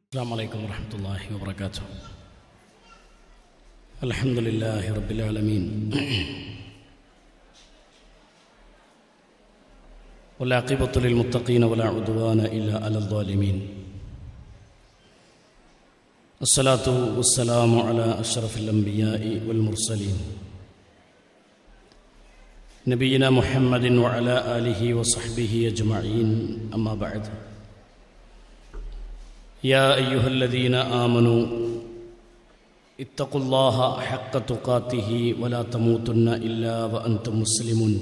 السلام عليكم ورحمة الله وبركاته. الحمد لله رب العالمين والعاقبة للمتقين ولا عدوان إلا على الظالمين. الصلاة والسلام على أشرف الأنبياء والمرسلين نبينا محمد وعلى آله وصحبه أجمعين. أما بعد، يا أيها الذين آمنوا اتقوا الله حق تقاته ولا تموتن إلا وأنتم مسلمون.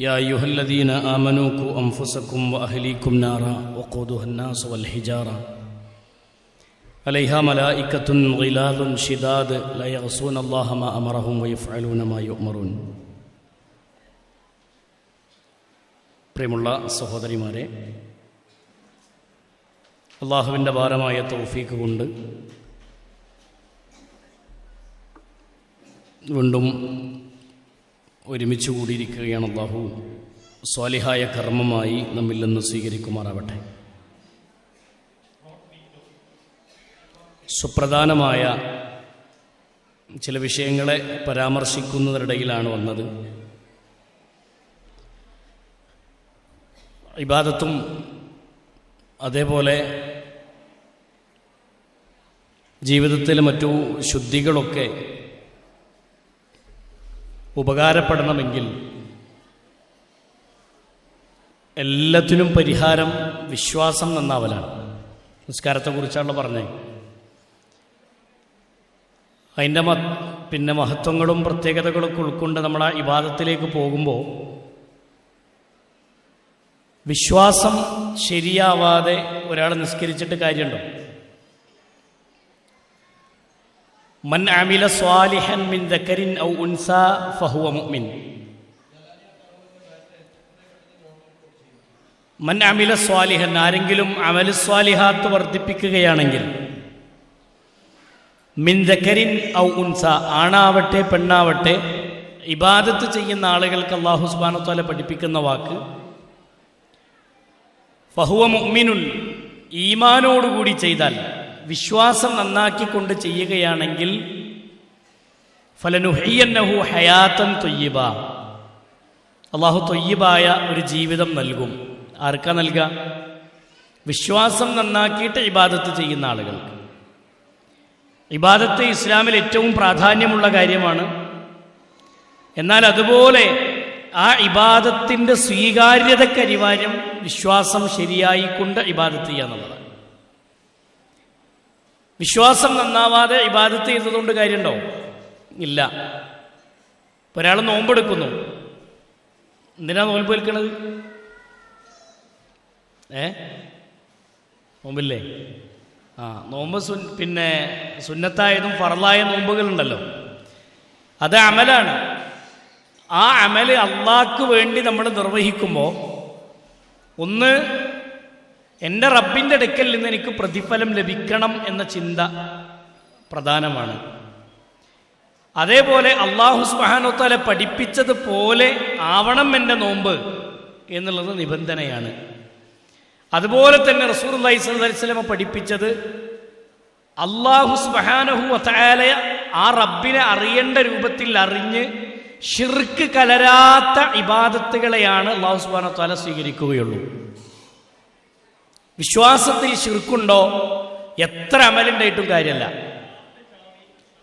يا أيها الذين آمنوا قوا أنفسكم وأهليكم نارا وقودها الناس والحجارة عليها ملائكة غلاظ شداد لا يعصون الله ما أمرهم ويفعلون ما يؤمرون. പ്രിയമുള്ള സഹോദരിമാരെ, അള്ളാഹുവിൻ്റെ ഭാരമായ തൗഫീഖ് കൊണ്ട് വീണ്ടും ഒരുമിച്ച് കൂടിയിരിക്കുകയാണ്. അള്ളാഹു സ്വാലിഹായ കർമ്മമായി നമ്മിൽ നിന്ന് സ്വീകരിക്കുമാറാവട്ടെ. സുപ്രധാനമായ ചില വിഷയങ്ങളെ പരാമർശിക്കുന്നതിനിടയിലാണ് വന്നത്. ഇബാദത്തും അതേപോലെ ജീവിതത്തിലെ മറ്റു ശുദ്ധികളൊക്കെ ഉപകാരപ്പെടണമെങ്കിൽ എല്ലാത്തിനും പരിഹാരം വിശ്വാസം നന്നാവലാണ്. നിസ്കാരത്തെക്കുറിച്ചാണല്ലോ പറഞ്ഞത്. അതിൻ്റെ മഹത്വങ്ങളും പ്രത്യേകതകളൊക്കെ ഉൾക്കൊണ്ട് നമ്മൾ ആ ഇബാദത്തിലേക്ക് പോകുമ്പോൾ വിശ്വാസം ശരിയാവാതെ ഒരാൾ നിസ്കരിച്ചിട്ട് കാര്യമുണ്ടോ? മൻ അമില സ്വാലിഹൻ മിൻ ദക്കരിൻ ഔ ഉൻസാ ഫഹുവ മുഅ്മിൻ. മൻ അമില സ്വാലിഹൻ, ആരെങ്കിലും അമലു സ്വാലിഹാത്ത് വർദ്ധിപ്പിക്കുകയാണെങ്കിൽ, മിൻ ദക്കരിൻ ഔ ഉൻസ, ആണാവട്ടെ പെണ്ണാവട്ടെ, ഇബാദത്ത് ചെയ്യുന്ന ആളുകൾക്ക് അല്ലാഹു സുബ്ഹാനഹു വ തആല പഠിപ്പിക്കുന്ന വാക്ക് ഫഹുവ മുഅ്മിനുൻ, ഈമാനോടുകൂടി ചെയ്താൽ, വിശ്വാസം നന്നാക്കിക്കൊണ്ട് ചെയ്യുകയാണെങ്കിൽ, ഫലനുഹയ്യന്നഹു ഹയാത്തൻ ത്വയ്യിബ, അല്ലാഹു ത്വയ്യിബായ ഒരു ജീവിതം നൽകും. ആർക്കാ നൽകുക? വിശ്വാസം നന്നാക്കിയിട്ട് ഇബാദത്ത് ചെയ്യുന്ന ആളുകൾക്ക്. ഇബാദത്ത് ഇസ്ലാമിൽ ഏറ്റവും പ്രാധാന്യമുള്ള കാര്യമാണ്. എന്നാൽ അതുപോലെ ആ ഇബാദത്തിൻ്റെ സ്വീകാര്യതയ്ക്ക് അനിവാര്യം വിശ്വാസം ശരിയായിക്കൊണ്ട് ഇബാദത്ത് ചെയ്യുക എന്നുള്ളതാണ്. വിശ്വാസം നന്നാവാതെ ഇബാദത്ത് ചെയ്തതുകൊണ്ട് കാര്യമുണ്ടോ? ഇല്ല. ഒരാൾ നോമ്പെടുക്കുന്നു. എന്തിനാ നോമ്പ് വെൽക്കണത്? നോമ്പില്ലേ? നോമ്പ് സുന്നത്തായതും ഫർളായ നോമ്പുകളുണ്ടല്ലോ, അത് അമലാണ്. ആ അമല് അള്ളാഹ്ക്ക് വേണ്ടി നമ്മൾ നിർവഹിക്കുമ്പോൾ ഒന്ന്, എൻ്റെ റബ്ബിൻ്റെ അടുക്കൽ നിന്ന് എനിക്ക് പ്രതിഫലം ലഭിക്കണം എന്ന ചിന്ത പ്രധാനമാണ്. അതേപോലെ അല്ലാഹു സുബ്ഹാനഹു വ തആല പഠിപ്പിച്ചതുപോലെ ആവണം എൻ്റെ നോമ്പ് എന്നുള്ളത് നിബന്ധനയാണ്. അതുപോലെ തന്നെ റസൂലുള്ളാഹി സ്വല്ലല്ലാഹി അലൈഹി വസല്ലം പഠിപ്പിച്ചത് അല്ലാഹു സുബ്ഹാനഹു വ തആല ആ റബ്ബിനെ അറിയേണ്ട രൂപത്തിൽ അറിഞ്ഞ് ശിർക്ക് കലരാത്ത ഇബാദത്തുകളെയാണ് അല്ലാഹു സുബ്ഹാനഹു വ തആല സ്വീകരിക്കുകയുള്ളൂ. വിശ്വാസത്തിൽ ശിർക്കുണ്ടോ, എത്ര അമലുണ്ടായിട്ടും കാര്യമല്ല.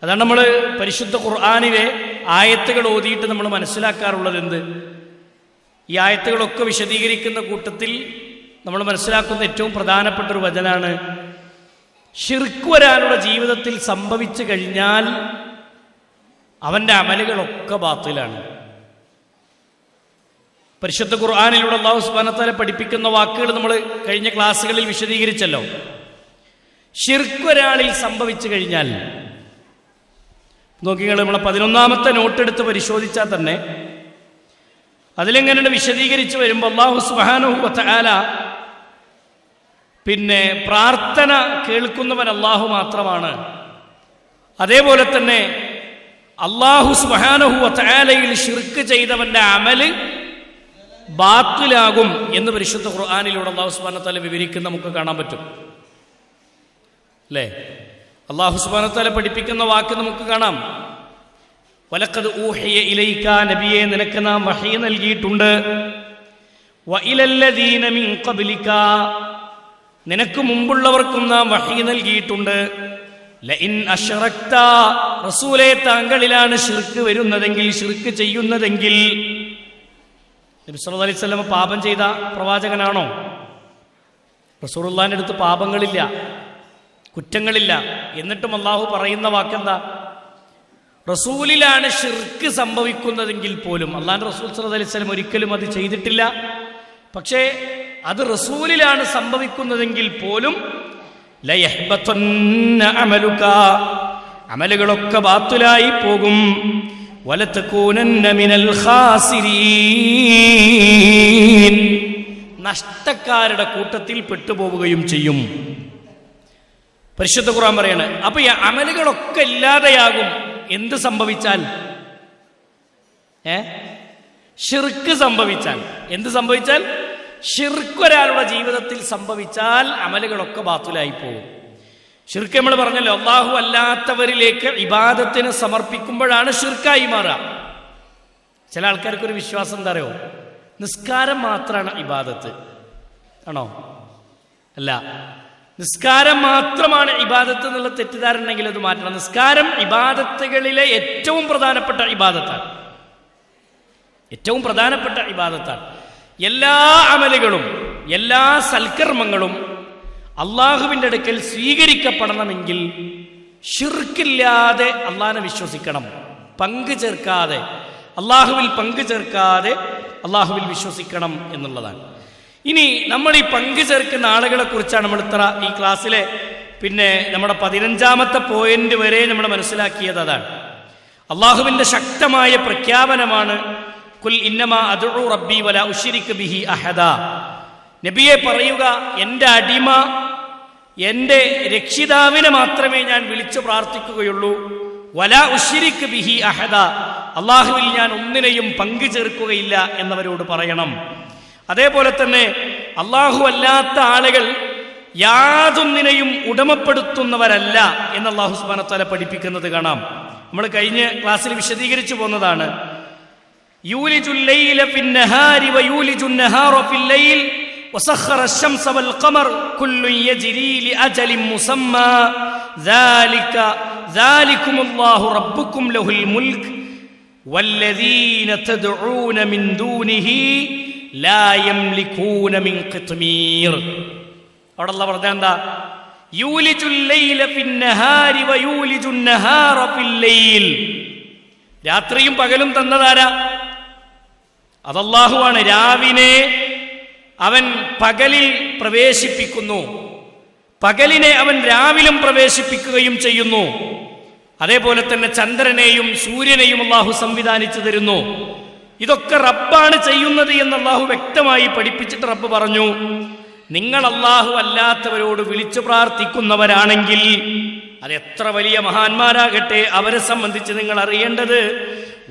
അതാണ് നമ്മൾ പരിശുദ്ധ ഖുർആനിലെ ആയത്തുകൾ ഓതിയിട്ട് നമ്മൾ മനസ്സിലാക്കാറുള്ളത്. എന്ത്? ഈ ആയത്തുകളൊക്കെ വിശദീകരിക്കുന്ന കൂട്ടത്തിൽ നമ്മൾ മനസ്സിലാക്കുന്ന ഏറ്റവും പ്രധാനപ്പെട്ട ഒരു വചനാണ്, ശിർക്ക് ഒരാളുടെ ജീവിതത്തിൽ സംഭവിച്ചു കഴിഞ്ഞാൽ അവൻ്റെ അമലുകളൊക്കെ ബാത്തിലാണ്. പരിശുദ്ധ ഖുർആനിലൂടെ അല്ലാഹു സുബ്ഹാനഹു വ തആല പഠിപ്പിക്കുന്ന വാക്കുകൾ നമ്മൾ കഴിഞ്ഞ ക്ലാസ്സുകളിൽ വിശദീകരിച്ചല്ലോ. ശിർക്ക് ഒരാളിൽ സംഭവിച്ചു കഴിഞ്ഞാൽ നോക്കിങ്ങൾ, നമ്മളെ 11ാമത്തെ നോട്ടെടുത്ത് പരിശോധിച്ചാൽ തന്നെ അതിലെങ്ങനെ വിശദീകരിച്ച് വരുമ്പോൾ അല്ലാഹു സുബ്ഹാനഹു വ തആല പ്രാർത്ഥന കേൾക്കുന്നവൻ അല്ലാഹു മാത്രമാണ്. അതേപോലെ തന്നെ അല്ലാഹു സുബ്ഹാനഹു വ തആലയിൽ ശിർക്ക് ചെയ്തവന്റെ അമല് ബാത്തിലാകും എന്ന് പരിശുദ്ധ ഖുർആനിലൂടെ അല്ലാഹു സുബ്ഹാനഹു വ തആല വിവരിക്കുന്ന നമുക്ക് കാണാൻ പറ്റും. അല്ലേ? അല്ലാഹു സുബ്ഹാനഹു വ തആല പഠിപ്പിക്കുന്ന വാക്ക് നമുക്ക് കാണാം. വലഖദ് ഊഹിയ ഇലൈക, നബിയെ നിനക്ക് നാം വഹി നൽകിയിട്ടുണ്ട്. വ ഇലല്ലദീന മിൻ ഖബ്ലിക, നിനക്ക് മുമ്പുള്ളവർക്കും നാം വഹി നൽകിയിട്ടുണ്ട്. ലഇൻ അശ്റക്ത, റസൂലേ താങ്കളിലാണ് ശിർക്ക് വരുന്നതെങ്കിൽ, ശിർക്ക് ചെയ്യുന്നതെങ്കിൽ. നബി സല്ലല്ലാഹു അലൈഹി വസല്ലം പാപം ചെയ്ത പ്രവാചകനാണോ? റസൂലുള്ളാഹിന്റെ അടുത്ത് പാപങ്ങളില്ല, കുറ്റങ്ങളില്ല. എന്നിട്ടും അല്ലാഹു പറയുന്ന വാക്കെന്താ? റസൂലിലാണ് ശിർക്ക് സംഭവിക്കുന്നതെങ്കിൽ പോലും. അല്ലാഹുവിന്റെ റസൂൽ സല്ലല്ലാഹു അലൈഹി വസല്ലം ഒരിക്കലും അത് ചെയ്തിട്ടില്ല. പക്ഷേ അത് റസൂലിലാണ് സംഭവിക്കുന്നതെങ്കിൽ പോലും ലയഹ്ബതുന്ന അമലുക, അമലുകളൊക്കെ ബാത്തിലായി പോകും. വലതകൂനന്ന മിനൽ ഖാസിരീൻ, നഷ്ടക്കാരുടെ കൂട്ടത്തിൽ പെട്ടുപോവുകയും ചെയ്യും. പരിശുദ്ധ ഖുർആൻ പറയാണ്. അപ്പൊ ഈ അമലുകളൊക്കെ ഇല്ലാതെയാകും എന്ത് സംഭവിച്ചാൽ? ശിർക്ക് സംഭവിച്ചാൽ. എന്ത് സംഭവിച്ചാൽ? ശിർക്ക് ഒരാളുടെ ജീവിതത്തിൽ സംഭവിച്ചാൽ അമലുകളൊക്കെ ബാത്തിലായി പോകും. ശിർക്ക് നമ്മൾ പറഞ്ഞല്ലോ, അല്ലാഹു അല്ലാത്തവരിലേക്ക് ഇബാദത്തിന് സമർപ്പിക്കുമ്പോഴാണ് ശിർക്കായി മാറുക. ചില ആൾക്കാർക്കൊരു വിശ്വാസം എന്താ അറിയോ? നിസ്കാരം മാത്രമാണ് ഇബാദത്ത്. ആണോ? അല്ല, നിസ്കാരം മാത്രമാണ് ഇബാദത്ത് എന്നുള്ള തെറ്റിദ്ധാരണ ഉണ്ടെങ്കിൽ അത് മാറ്റണം. നിസ്കാരം ഇബാദത്തുകളിലെ ഏറ്റവും പ്രധാനപ്പെട്ട ഇബാദത്താണ്. ഏറ്റവും പ്രധാനപ്പെട്ട ഇബാദത്താണ്. എല്ലാ അമലുകളും എല്ലാ സൽക്കർമ്മങ്ങളും അള്ളാഹുവിൻ്റെ അടുക്കൽ സ്വീകരിക്കപ്പെടണമെങ്കിൽ ശിർക്കില്ലാതെ അള്ളാഹിനെ വിശ്വസിക്കണം, പങ്കു ചേർക്കാതെ, അള്ളാഹുവിൽ പങ്കു ചേർക്കാതെ അള്ളാഹുവിൽ വിശ്വസിക്കണം എന്നുള്ളതാണ്. ഇനി നമ്മൾ ഈ പങ്കു ചേർക്കുന്ന ആളുകളെ കുറിച്ചാണ് നമ്മൾ ഈ ക്ലാസ്സിലെ നമ്മുടെ 15ാമത്തെ പോയിന്റ് വരെ നമ്മൾ മനസ്സിലാക്കിയത്. അതാണ് അള്ളാഹുവിൻ്റെ ശക്തമായ പ്രഖ്യാപനമാണ്. ഖുൽ ഇന്നമാ അദ്ഉ റബ്ബി വലാ ഉശ്രികു ബിഹി അഹദ. നബിയെ പറയുക, എൻ്റെ അടിമ എൻ്റെ രക്ഷിതാവിനെ മാത്രമേ ഞാൻ വിളിച്ചു പ്രാർത്ഥിക്കുകയുള്ളൂ. വലാ ഉശ്രികു ബിഹി അഹദ, അള്ളാഹുവിൽ ഞാൻ ഒന്നിനെയും പങ്കു ചേർക്കുകയില്ല എന്നവരോട് പറയണം. അതേപോലെ തന്നെ അള്ളാഹു അല്ലാത്ത ആളുകൾ യാതൊന്നിനെയും ഉടമപ്പെടുത്തുന്നവരല്ല എന്ന് അല്ലാഹു സുബ്ഹാനഹു വ തആല പഠിപ്പിക്കുന്നത് കാണാം. നമ്മൾ കഴിഞ്ഞ ക്ലാസ്സിൽ വിശദീകരിച്ചു പോന്നതാണ്. യൂലിജുൽ ലൈല ഫിന്നഹാരി വയൂലിജുൻ നഹാറ ഫിൽ ലൈൽ വസഖറ അശംസ വൽ ഖമർ കുല്ലുൻ യജ്രി ലിഅജലിൻ മുസമ്മാ ദാലികുമുല്ലാഹു റബ്ബുക്കും ലഹുൽ മുൽക് വല്ലദീന തദ്ഊന മിൻ ദൂനിഹി ലാ യംലികൂന മിൻ ഖിത്മീർ. അവിടെ അല്ലാഹു പറഞ്ഞത് എന്താ? യൂലിജുൽ ലൈല ഫിന്നഹാരി വയൂലിജുൻ നഹാറ ഫിൽ ലൈൽ. രാത്രിയും പകലും തന്നതാരാ? അതല്ലാഹുവാണ്. രാവിനെ അവൻ പകലിൽ പ്രവേശിപ്പിക്കുന്നു, പകലിനെ അവൻ രാവിലും പ്രവേശിപ്പിക്കുകയും ചെയ്യുന്നു. അതേപോലെ തന്നെ ചന്ദ്രനെയും സൂര്യനെയും അല്ലാഹു സംവിധാനിച്ചു തരുന്നു. ഇതൊക്കെ റബ്ബാണ് ചെയ്യുന്നത് എന്ന് അല്ലാഹു വ്യക്തമായി പഠിപ്പിച്ചിട്ട് റബ്ബ് പറഞ്ഞു, നിങ്ങൾ അല്ലാഹു അല്ലാത്തവരോട് വിളിച്ചു പ്രാർത്ഥിക്കുന്നവരാണെങ്കിൽ അത് എത്ര വലിയ മഹാന്മാരാകട്ടെ, അവരെ സംബന്ധിച്ച് നിങ്ങൾ അറിയേണ്ടത്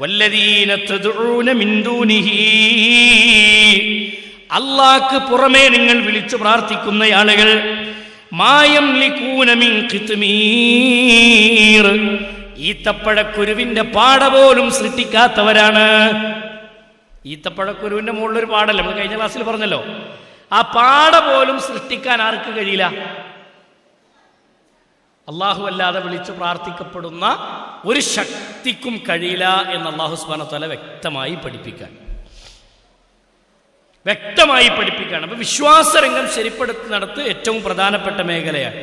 വല്ലദീന തദ്ഊന മിൻ ദൂനിഹി, അല്ലാഹ്ക്ക് പുറമേ നിങ്ങൾ വിളിച്ചു പ്രാർത്ഥിക്കുന്ന ആളുകൾ മാ യംലികൂന മിൻ ഖിത്മീർ, ഈത്തപ്പഴക്കുരുവിന്റെ പാട പോലും സൃഷ്ടിക്കാത്തവരാണ്. ഈത്തപ്പഴക്കുരുവിന്റെ മുകളിലൊരു പാടല്ലേ, നമ്മൾ കഴിഞ്ഞ ക്ലാസ്സിൽ പറഞ്ഞല്ലോ. ആ പാട പോലും സൃഷ്ടിക്കാൻ ആർക്ക് കഴിയില്ല? അല്ലാഹു അല്ലാതെ വിളിച്ചു പ്രാർത്ഥിക്കപ്പെടുന്ന ഒരു ശക്തിക്കും കഴിയില്ല എന്ന് അല്ലാഹു സുബ്ഹാനഹു വ തആല വ്യക്തമായി പഠിപ്പിക്കുകയാണ്. അപ്പൊ വിശ്വാസരംഗം ശരിപ്പെടുത്തുന്നിടത്ത് ഏറ്റവും പ്രധാനപ്പെട്ട മേഖലയാണ്.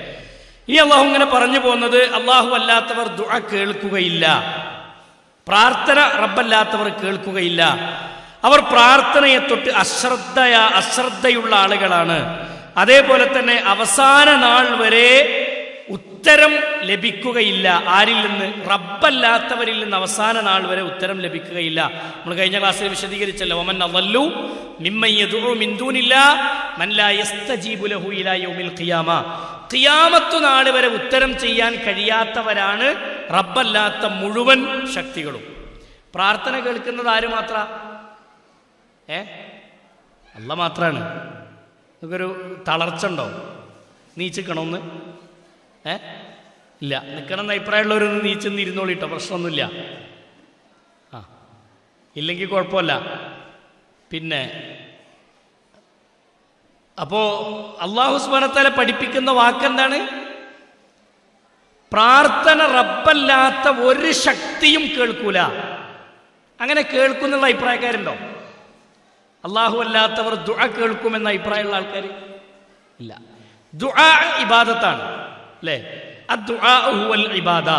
ഇനി അല്ലാഹു ഇങ്ങനെ പറഞ്ഞു പോകുന്നത്, അല്ലാഹു അല്ലാത്തവർ ദുആ കേൾക്കുകയില്ല, പ്രാർത്ഥന റബ്ബല്ലാത്തവർ കേൾക്കുകയില്ല. അവർ പ്രാർത്ഥനയെ തൊട്ട് അശ്രദ്ധയുള്ള ആളുകളാണ്. അതേപോലെ തന്നെ അവസാന നാൾ വരെ ഉത്തരം ലഭിക്കുകയില്ല. ആരിൽ നിന്ന്? റബ്ബല്ലാത്തവരിൽ നിന്ന് അവസാന നാൾ വരെ ഉത്തരം ലഭിക്കുകയില്ല. നമ്മൾ കഴിഞ്ഞ ക്ലാസ്സിൽ വിശദീകരിച്ചല്ലോ, വമൻ അളല്ലു മിമ്മൻ യദ്ഉ മിൻ ദൂനില്ലാഹ് മൻ ലാ യസ്തജീബു ലഹു ഇലാ യൗമിൽ ഖിയാമ. ഖിയാമത്ത് നാൾ വരെ ഉത്തരം ചെയ്യാൻ കഴിയാത്തവരാണ് റബ്ബല്ലാത്ത മുഴുവൻ ശക്തികളും. പ്രാർത്ഥന കേൾക്കുന്നത് ആര് മാത്ര? അല്ല മാത്രമാണ്. നമുക്കൊരു തളർച്ച ഉണ്ടോ? നീച്ചിക്കണമെന്ന് ഇല്ല. നിൽക്കണം എന്ന് അഭിപ്രായമുള്ളവരൊന്ന് നീച്ചെന്ന് ഇരുന്നോളിട്ടോ, പ്രശ്നമൊന്നുമില്ല. ഇല്ലെങ്കിൽ കുഴപ്പമില്ല. പിന്നെ അപ്പോ അല്ലാഹു സുബ്ഹാനഹു വ തആല പഠിപ്പിക്കുന്ന വാക്കെന്താണ്? പ്രാർത്ഥന റബ്ബല്ലാത്ത ഒരു ശക്തിയും കേൾക്കൂല. അങ്ങനെ കേൾക്കുന്നുള്ള അഭിപ്രായക്കാരുണ്ടോ? അല്ലാഹു അല്ലാത്തവർ ദുആ കേൾക്കുമെന്ന അഭിപ്രായമുള്ള ആൾക്കാർ ഇല്ല. ദുആ ഇബാദത്താണ് അല്ലേ? അദ്ദുആ ഹുവൽ ഇബാദ.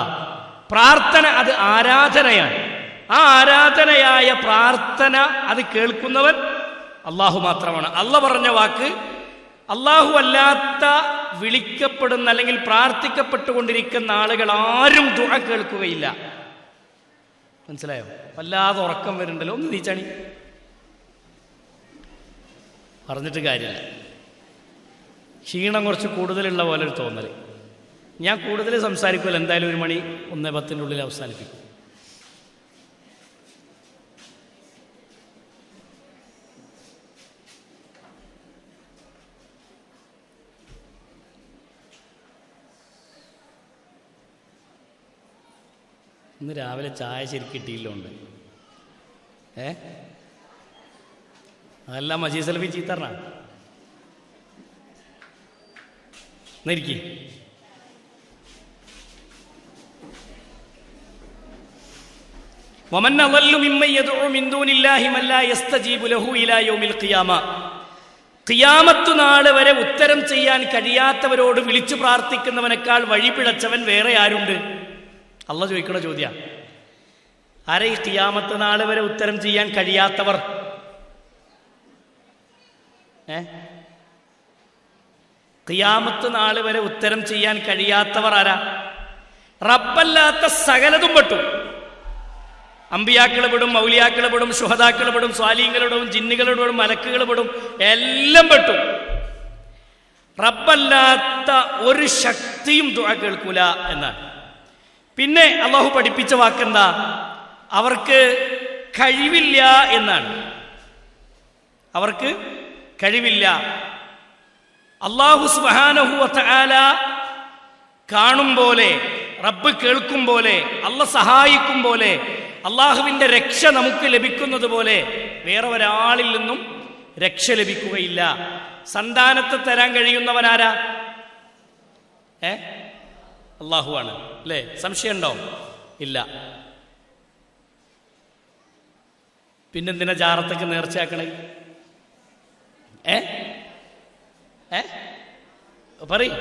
പ്രാർത്ഥന അത് ആരാധനയാണ്. ആ ആരാധനയായ പ്രാർത്ഥന അത് കേൾക്കുന്നവൻ അള്ളാഹു മാത്രമാണ്. അള്ളാഹ് പറഞ്ഞ വാക്ക്, അള്ളാഹു അല്ലാത്ത വിളിക്കപ്പെടുന്ന അല്ലെങ്കിൽ പ്രാർത്ഥിക്കപ്പെട്ടുകൊണ്ടിരിക്കുന്ന ആളുകൾ ആരും ദുആ കേൾക്കുകയില്ല. മനസ്സിലായോ? വല്ലാതെ ഉറക്കം വരുന്നുണ്ടല്ലോ, ഒന്ന് നീച്ചാണി. പറഞ്ഞിട്ട് കാര്യമില്ല. ക്ഷീണം കുറച്ച് കൂടുതലുള്ള പോലെ ഒരു തോന്നൽ. ഞാൻ കൂടുതൽ സംസാരിക്കുമല്ലോ, എന്തായാലും 1 മണി 1:10 അവസാനിപ്പിക്കും. ഇന്ന് രാവിലെ ചായ ശരിക്കും കിട്ടിയില്ലോണ്ട് അതെല്ലാം മജീദ് സലഫി ചീത്തറ എന്നിരിക്കും. വമൻ അളല്ലു മിമ്മൻ യദ്ഉ മിൻ ദൂനില്ലാഹി മൻ ലാ യസ്തജീബു ലഹു ഇലാ യൗമിൽ ഖിയാമ. ഖിയാമത്ത് നാൾ വരെ ഉത്തരം ചെയ്യാൻ കഴിയാത്തവരോട് വിളിച്ചു പ്രാർത്ഥിക്കുന്നവനേക്കാൾ വഴിപിഴച്ചവൻ വേറെ ആരുണ്ട്? അള്ളാഹ് ചോദിക്കണ ചോദ്യ. ആരെ ഈ ഖിയാമത്ത് നാൾ വരെ ഉത്തരം ചെയ്യാൻ കഴിയാത്തവർ? ഖിയാമത്ത് നാൾ വരെ ഉത്തരം ചെയ്യാൻ കഴിയാത്തവർ ആരാ? റബ്ബല്ലാത്ത സകലതും പെട്ടു. അമ്പിയാക്കൾ പെടും, മൗലിയാക്കൾ പെടും, ശുഹദാക്കൾ പെടും, സ്വാലിഹീങ്ങൾ പെടും, ജിന്നുകൾ പെടും, മലക്കുകൾ പെടും, എല്ലാം പെട്ടു. റബ്ബല്ലാത്ത ഒരു ശക്തിയും ദുആ കേൾക്കൂല എന്നാണ്. പിന്നെ അള്ളാഹു പഠിപ്പിച്ച വാക്കെന്താ? അവർക്ക് കഴിവില്ല എന്നാണ്. അവർക്ക് കഴിവില്ല. അല്ലാഹു സുബ്ഹാനഹു വ തആല കാണും പോലെ, റബ്ബ് കേൾക്കും പോലെ, അള്ളാഹ് സഹായിക്കും പോലെ, അള്ളാഹുവിന്റെ രക്ഷ നമുക്ക് ലഭിക്കുന്നത് പോലെ വേറെ ഒരാളിൽ നിന്നും രക്ഷ ലഭിക്കുകയില്ല. സന്താനത്തെ തരാൻ കഴിയുന്നവനാരാ? അള്ളാഹുവാണ് അല്ലേ? സംശയമുണ്ടോ? ഇല്ല. പിന്നെന്തിനാ ജാറത്തൊക്കെ നേർച്ചയാക്കണേ? പറയ്.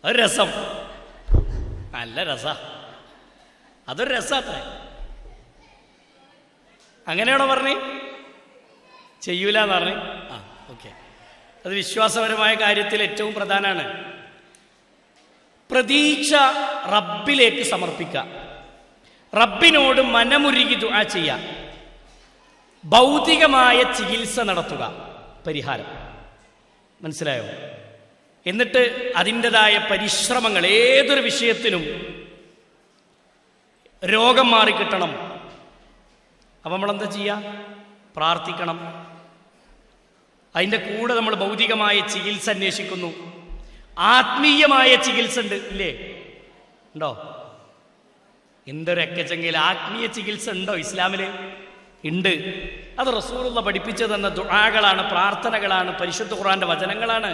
ഒരു രസം, നല്ല രസ, അതൊരു രസാത്ര. അങ്ങനെയാണോ പറഞ്ഞ്? ചെയ്യൂല എന്ന് പറഞ്ഞ്? ഓക്കെ. അത് വിശ്വാസപരമായ കാര്യത്തിൽ ഏറ്റവും പ്രധാനമാണ്. പ്രതീക്ഷ റബ്ബിലേക്ക് സമർപ്പിക്കുക, റബ്ബിനോട് മനമുരുകി ദുആ ചെയ്യുക, ഭൗതികമായ ചികിത്സ നടത്തുക, പരിഹാരം. മനസ്സിലായോ? എന്നിട്ട് അതിൻ്റെതായ പരിശ്രമങ്ങൾ, ഏതൊരു വിഷയത്തിനും രോഗം മാറിക്കിട്ടണം. അപ്പം നമ്മളെന്താ ചെയ്യുക? പ്രാർത്ഥിക്കണം. അതിൻ്റെ കൂടെ നമ്മൾ ഭൗതികമായ ചികിത്സ അന്വേഷിക്കുന്നു. ആത്മീയമായ ചികിത്സ ഉണ്ട്, ഇല്ലേ? ഉണ്ടോ? എന്തൊരൊക്കെച്ചെങ്കിൽ ആത്മീയ ചികിത്സ ഉണ്ടോ ഇസ്ലാമില്? ഉണ്ട്. അത് റസൂലുള്ള പഠിപ്പിച്ചു തന്ന ദുആകളാണ്, പ്രാർത്ഥനകളാണ്, പരിശുദ്ധ ഖുർആന്റെ വചനങ്ങളാണ്.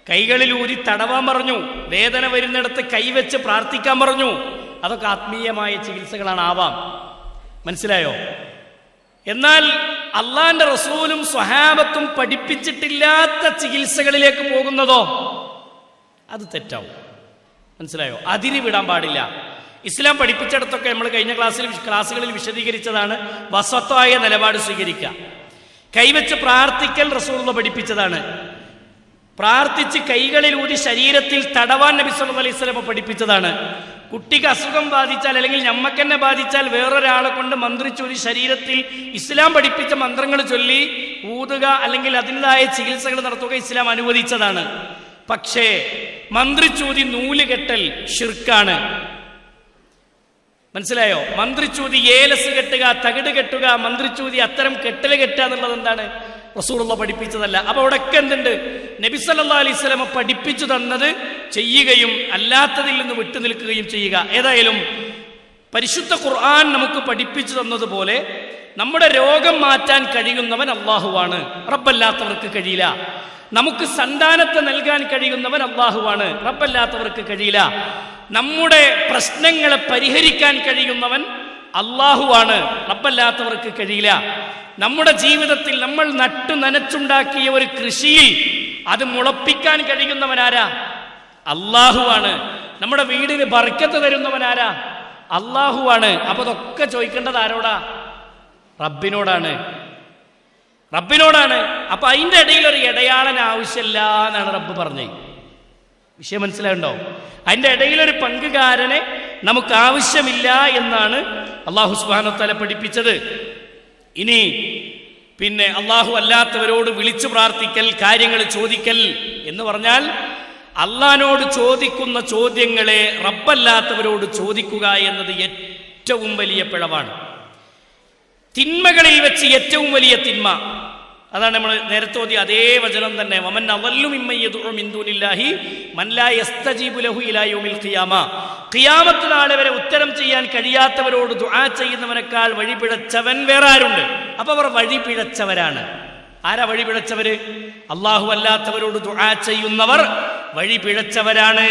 കൈകളിലൂരി തടവാൻ പറഞ്ഞു, വേദന വരുന്നിടത്ത് കൈവച്ച് പ്രാർത്ഥിക്കാൻ പറഞ്ഞു. അതൊക്കെ ആത്മീയമായ ചികിത്സകളാണ്, ആവാം. മനസ്സിലായോ? എന്നാൽ അള്ളാന്റെ റസൂലും സ്വഹാബത്തും പഠിപ്പിച്ചിട്ടില്ലാത്ത ചികിത്സകളിലേക്ക് പോകുന്നതോ അത് തെറ്റാവും. മനസ്സിലായോ? അതിരി വിടാൻ പാടില്ല. ഇസ്ലാം പഠിപ്പിച്ചിടത്തൊക്കെ നമ്മൾ കഴിഞ്ഞ ക്ലാസ്സുകളിൽ വിശദീകരിച്ചതാണ്. വസത്തായ നിലപാട് സ്വീകരിക്കുക. കൈവച്ച് പ്രാർത്ഥിക്കൽ റസൂലുള്ള പഠിപ്പിച്ചതാണ്. പ്രാർത്ഥിച്ച് കൈകളിലൂതി ശരീരത്തിൽ തടവാൻ നബി സല്ലല്ലാഹു അലൈഹി വസല്ലം പഠിപ്പിച്ചതാണ്. കുട്ടിക്ക് അസുഖം ബാധിച്ചാൽ അല്ലെങ്കിൽ ഞമ്മക്കെന്നെ ബാധിച്ചാൽ വേറൊരാളെ കൊണ്ട് മന്ത്രിച്ചൊരു ശരീരത്തിൽ ഇസ്ലാം പഠിപ്പിച്ച മന്ത്രങ്ങൾ ചൊല്ലി ഊതുക അല്ലെങ്കിൽ അതിൻ്റെതായ ചികിത്സകൾ നടത്തുക ഇസ്ലാം അനുവദിച്ചതാണ്. പക്ഷേ മന്ത്രിച്ചൂതി നൂലുകെട്ടൽ ഷിർക്കാണ്. മനസ്സിലായോ? മന്ത്രിച്ചൂതി ഏലസ് കെട്ടുക, തകിട് കെട്ടുക, മന്ത്രിച്ചൂതി അത്തരം കെട്ടല് കെട്ടുക എന്നുള്ളത് എന്താണ്? റസൂലുള്ളാഹി പഠിപ്പിച്ചതല്ല. അപ്പൊ അവിടെയൊക്കെ എന്തുണ്ട്? നബി സല്ലല്ലാഹു അലൈഹി വസല്ലം പഠിപ്പിച്ചു തന്നത് ചെയ്യുകയും അല്ലാത്തതിൽ നിന്ന് വിട്ടുനിൽക്കുകയും ചെയ്യുക. ഏതായാലും പരിശുദ്ധ ഖുർആൻ നമുക്ക് പഠിപ്പിച്ചു തന്നതുപോലെ നമ്മുടെ രോഗം മാറ്റാൻ കഴിയുന്നവൻ അല്ലാഹുവാണ്, റബ്ബല്ലാത്തവർക്ക് കഴിയില്ല. നമുക്ക് സന്താനത്തെ നൽകാൻ കഴിയുന്നവൻ അല്ലാഹുവാണ്, റബ്ബല്ലാത്തവർക്ക് കഴിയില്ല. നമ്മുടെ പ്രശ്നങ്ങളെ പരിഹരിക്കാൻ കഴിയുന്നവൻ അല്ലാഹുവാണ്, റബ്ബല്ലാത്തവർക്ക് കഴിയില്ല. നമ്മുടെ ജീവിതത്തിൽ നമ്മൾ നട്ടു നനച്ചുണ്ടാക്കിയ ഒരു കൃഷിയിൽ അത് മുളപ്പിക്കാൻ കഴിയുന്നവനാരാ? അല്ലാഹുവാണ്. നമ്മുടെ വീടിന് ബർക്കത്ത് തരുന്നവനാരാ? അല്ലാഹുവാണ്. അപ്പൊ അതൊക്കെ ചോദിക്കേണ്ടത് ആരോടാ? റബ്ബിനോടാണ്, റബ്ബിനോടാണ്. അപ്പൊ അതിൻ്റെ ഇടയിൽ ഒരു ഇടയാളൻ ആവശ്യമില്ല എന്നാണ് റബ്ബ് പറഞ്ഞത്. വിഷയം മനസ്സിലായുണ്ടോ? അതിൻ്റെ ഇടയിലൊരു പങ്കുകാരനെ നമുക്ക് ആവശ്യമില്ല എന്നാണ് അല്ലാഹു സുബ്ഹാനഹു വ തആല പഠിപ്പിച്ചത്. ഇനി പിന്നെ അല്ലാഹു അല്ലാത്തവരോട് വിളിച്ചു പ്രാർത്ഥിക്കൽ, കാര്യങ്ങൾ ചോദിക്കൽ എന്ന് പറഞ്ഞാൽ അല്ലാഹുവിനോട് ചോദിക്കുന്ന ചോദ്യങ്ങളെ റബ്ബല്ലാത്തവരോട് ചോദിക്കുക എന്നത് ഏറ്റവും വലിയ പിഴവാണ്. തിന്മകളിൽ വെച്ച് ഏറ്റവും വലിയ തിന്മ അതാണ് നമ്മൾ നേരത്തെ ഓതിയ അതേ വചനം തന്നെ. വമൻ അളല്ലു മിമ്മൻ യദ്ഉ മിൻ ദൂനില്ലാഹി മൻ ലാ യസ്തജീബു ലഹു ഇലാ യൗമിൽ ഖിയാമ. ഖിയാമത്ത് നാളെ വരെ ഉത്തരം ചെയ്യാൻ കഴിയാത്തവരോട് ദുആ ചെയ്യുന്നവനേക്കാൾ വഴിപിഴച്ചവൻ വേറെ ആരുണ്ട്? അപ്പൊ അവർ വഴിപിഴച്ചവരാണ്. ആരാ വഴിപിഴച്ചവര്? അല്ലാഹു അല്ലാത്തവരോട് ദുആ ചെയ്യുന്നവർ വഴിപിഴച്ചവരാണ്.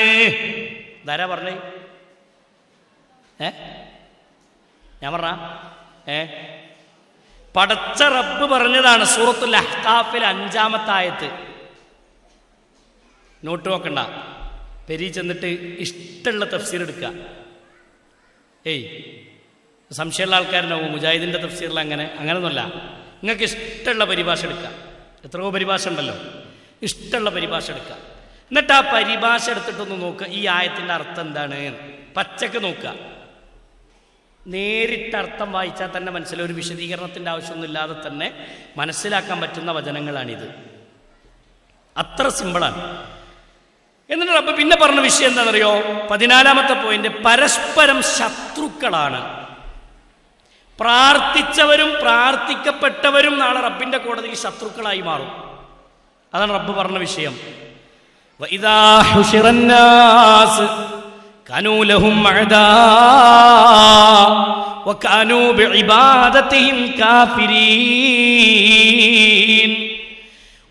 ഇതാരാ പറഞ്ഞേ? ഞാൻ പറഞ്ഞ പടച്ച റബ്ബ് പറഞ്ഞതാണ്. സൂറത്തുൽ അഹ്ഖാഫിൽ 5-ാമത്തെ ആയത്ത്. നോട്ട് നോക്കണ്ട, പെരി ചെന്നിട്ട് ഇഷ്ടമുള്ള തഫ്സീർ എടുക്കുക. സംശയമുള്ള ആൾക്കാരുണ്ടാവും മുജാഹിദിന്റെ തഫ്സീറിൽ അങ്ങനെയൊന്നുമല്ല. നിങ്ങൾക്ക് ഇഷ്ടമുള്ള പരിഭാഷ എടുക്കുക. എത്രയോ പരിഭാഷ ഉണ്ടല്ലോ. ഇഷ്ടമുള്ള പരിഭാഷ എടുക്കുക. എന്നിട്ട് ആ പരിഭാഷ എടുത്തിട്ടൊന്ന് നോക്കുക, ഈ ആയത്തിന്റെ അർത്ഥം എന്താണ് പച്ചക്ക് നോക്കുക. നേരിട്ട് അർത്ഥം വായിച്ചാൽ തന്നെ മനസ്സിലാവും. ഒരു വിശദീകരണത്തിന്റെ ആവശ്യമൊന്നുമില്ലാതെ തന്നെ മനസ്സിലാക്കാൻ പറ്റുന്ന വചനങ്ങളാണിത്. അത്ര സിമ്പിളാണ്. എന്നിട്ട് റബ്ബ് പിന്നെ പറഞ്ഞ വിഷയം എന്താണെന്നറിയോ? 14-ാമത്തെ പോയിന്റ്, പരസ്പരം ശത്രുക്കളാണ്. പ്രാർത്ഥിച്ചവരും പ്രാർത്ഥിക്കപ്പെട്ടവരും നാളെ റബ്ബിന്റെ കോടതിയിൽ ശത്രുക്കളായി മാറും. അതാണ് റബ്ബ് പറഞ്ഞ വിഷയം. വഇദാ ഹുശിറന്നാസ് കാനൂ ലഹും അഅദാ വകാനൂ ബിഇബാദതിഹിം കാഫിരീൻ.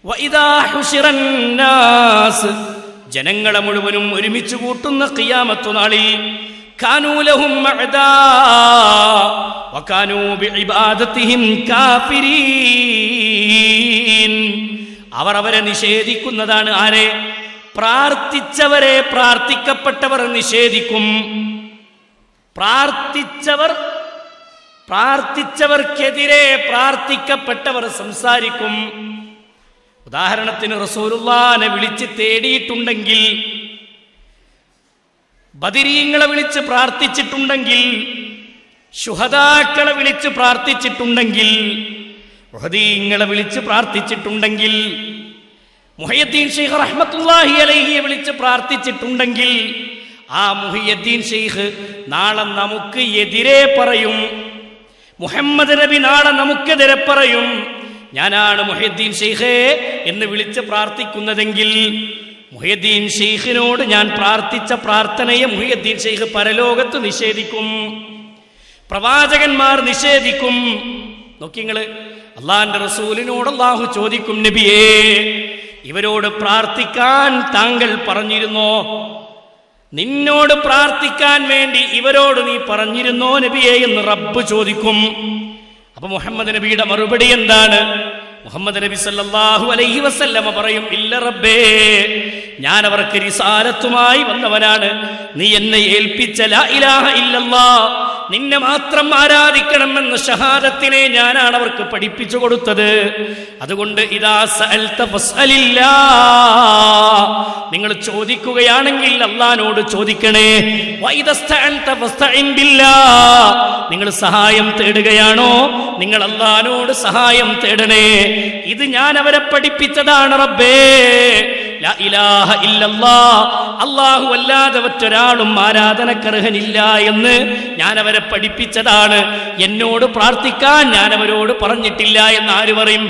വഇദാ ഹുശിറന്നാസ്, ജനങ്ങളെ മുഴുവനും ഒരുമിച്ച് കൂട്ടുന്ന ഖിയാമത്ത് നാളിൽ കാനൂ ലഹും അഅദാ വകാനൂ ബിഇബാദതിഹിം കാഫിരീൻ. അവർ അവരെ നിഷേധിക്കുന്നതാണ്. ആരെ? പ്രാർത്ഥിച്ചവരെ പ്രാർത്ഥിക്കപ്പെട്ടവർ നിഷേധിക്കും. പ്രാർത്ഥിച്ചവർക്കെതിരെ പ്രാർത്ഥിക്കപ്പെട്ടവർ സംസാരിക്കും. ഉദാഹരണത്തിന് റസൂലുള്ളാഹിനെ വിളിച്ച് തേടിയിട്ടുണ്ടെങ്കിൽ, ബദരീങ്ങളെ വിളിച്ച് പ്രാർത്ഥിച്ചിട്ടുണ്ടെങ്കിൽ, ശുഹദാക്കളെ വിളിച്ച് പ്രാർത്ഥിച്ചിട്ടുണ്ടെങ്കിൽ, ഉഹദീങ്ങളെ വിളിച്ച് പ്രാർത്ഥിച്ചിട്ടുണ്ടെങ്കിൽ, മുഹയ്യദ്ദീൻ ശൈഖ് റഹ്മത്തുള്ളാഹി അലൈഹിയെ വിളിച്ച് പ്രാർത്ഥിച്ചിട്ടുണ്ടെങ്കിൽ, ആ മുഹയ്യദ്ദീൻ ശൈഖ് നാളെ നമുക്ക് എതിരെ പറയും. മുഹമ്മദ് നബി നാളെ നമുക്കെതിരെ പറയും. ഞാനാണ് മുഹയ്യദ്ദീൻ ശൈഖേ എന്ന് വിളിച്ച് പ്രാർത്ഥിക്കുന്നതെങ്കിൽ മുഹയ്യദ്ദീൻ ശൈഖിനോട് ഞാൻ പ്രാർത്ഥിച്ച പ്രാർത്ഥനയെ മുഹയ്യദ്ദീൻ ശൈഖ് പരലോകത്ത് നിഷേധിക്കും, പ്രവാചകന്മാർ നിഷേധിക്കും. നോക്കിങ്ങള്, അള്ളാഹിന്റെ റസൂലിനോട് അല്ലാഹു ചോദിക്കും, നബിയേ ഇവരോട് പ്രാർത്ഥിക്കാൻ താങ്കൾ പറഞ്ഞിരുന്നോ? നിന്നോട് പ്രാർത്ഥിക്കാൻ വേണ്ടി ഇവരോട് നീ പറഞ്ഞിരുന്നോ നബിയേ എന്ന് റബ്ബ് ചോദിക്കും. അപ്പൊ മുഹമ്മദ് നബിയുടെ മറുപടി എന്താണ്? മുഹമ്മദ് നബി സല്ലല്ലാഹു അലൈഹി വസല്ലമ പറയും, ഇല്ല റബ്ബേ, ഞാൻ അവർക്ക് റിസാലത്തുമായി വന്നവനാണ്. നീ എന്നെ ഏൽപ്പിച്ച ലാ ഇലാഹ ഇല്ലല്ലാഹ്, നിന്നെ മാത്രം ആരാധിക്കണമെന്ന ഷഹാദത്തിനെ ഞാനാണ് അവർക്ക് പഠിപ്പിച്ചു കൊടുത്തത്. അതുകൊണ്ട് ഇദാ സഅൽത ഫസ്അലില്ലാഹ്, നിങ്ങൾ ചോദിക്കുകയാണെങ്കിൽ അല്ലാഹുവോട് ചോദിക്കണേ. വഇദസ്തഅൻത ഫസ്തഇൻ ബില്ലാഹ്, നിങ്ങൾ സഹായം തേടുകയാണോ നിങ്ങൾ അല്ലാഹുവോട് സഹായം തേടണേ. ഇത് ഞാൻ അവരെ പഠിപ്പിച്ചതാണ് റബ്ബേ. ലാ ഇലാഹ ഇല്ലല്ലാഹ്, അല്ലാഹു അല്ലാതെ മറ്റൊരാളും ആരാധനക്കർഹനില്ല എന്ന് ഞാൻ അവരെ പഠിപ്പിച്ചതാണ്. എന്നോട് പ്രാർത്ഥിക്കാൻ ഞാൻ അവരോട് പറഞ്ഞിട്ടില്ല എന്ന് ആര് പറയും?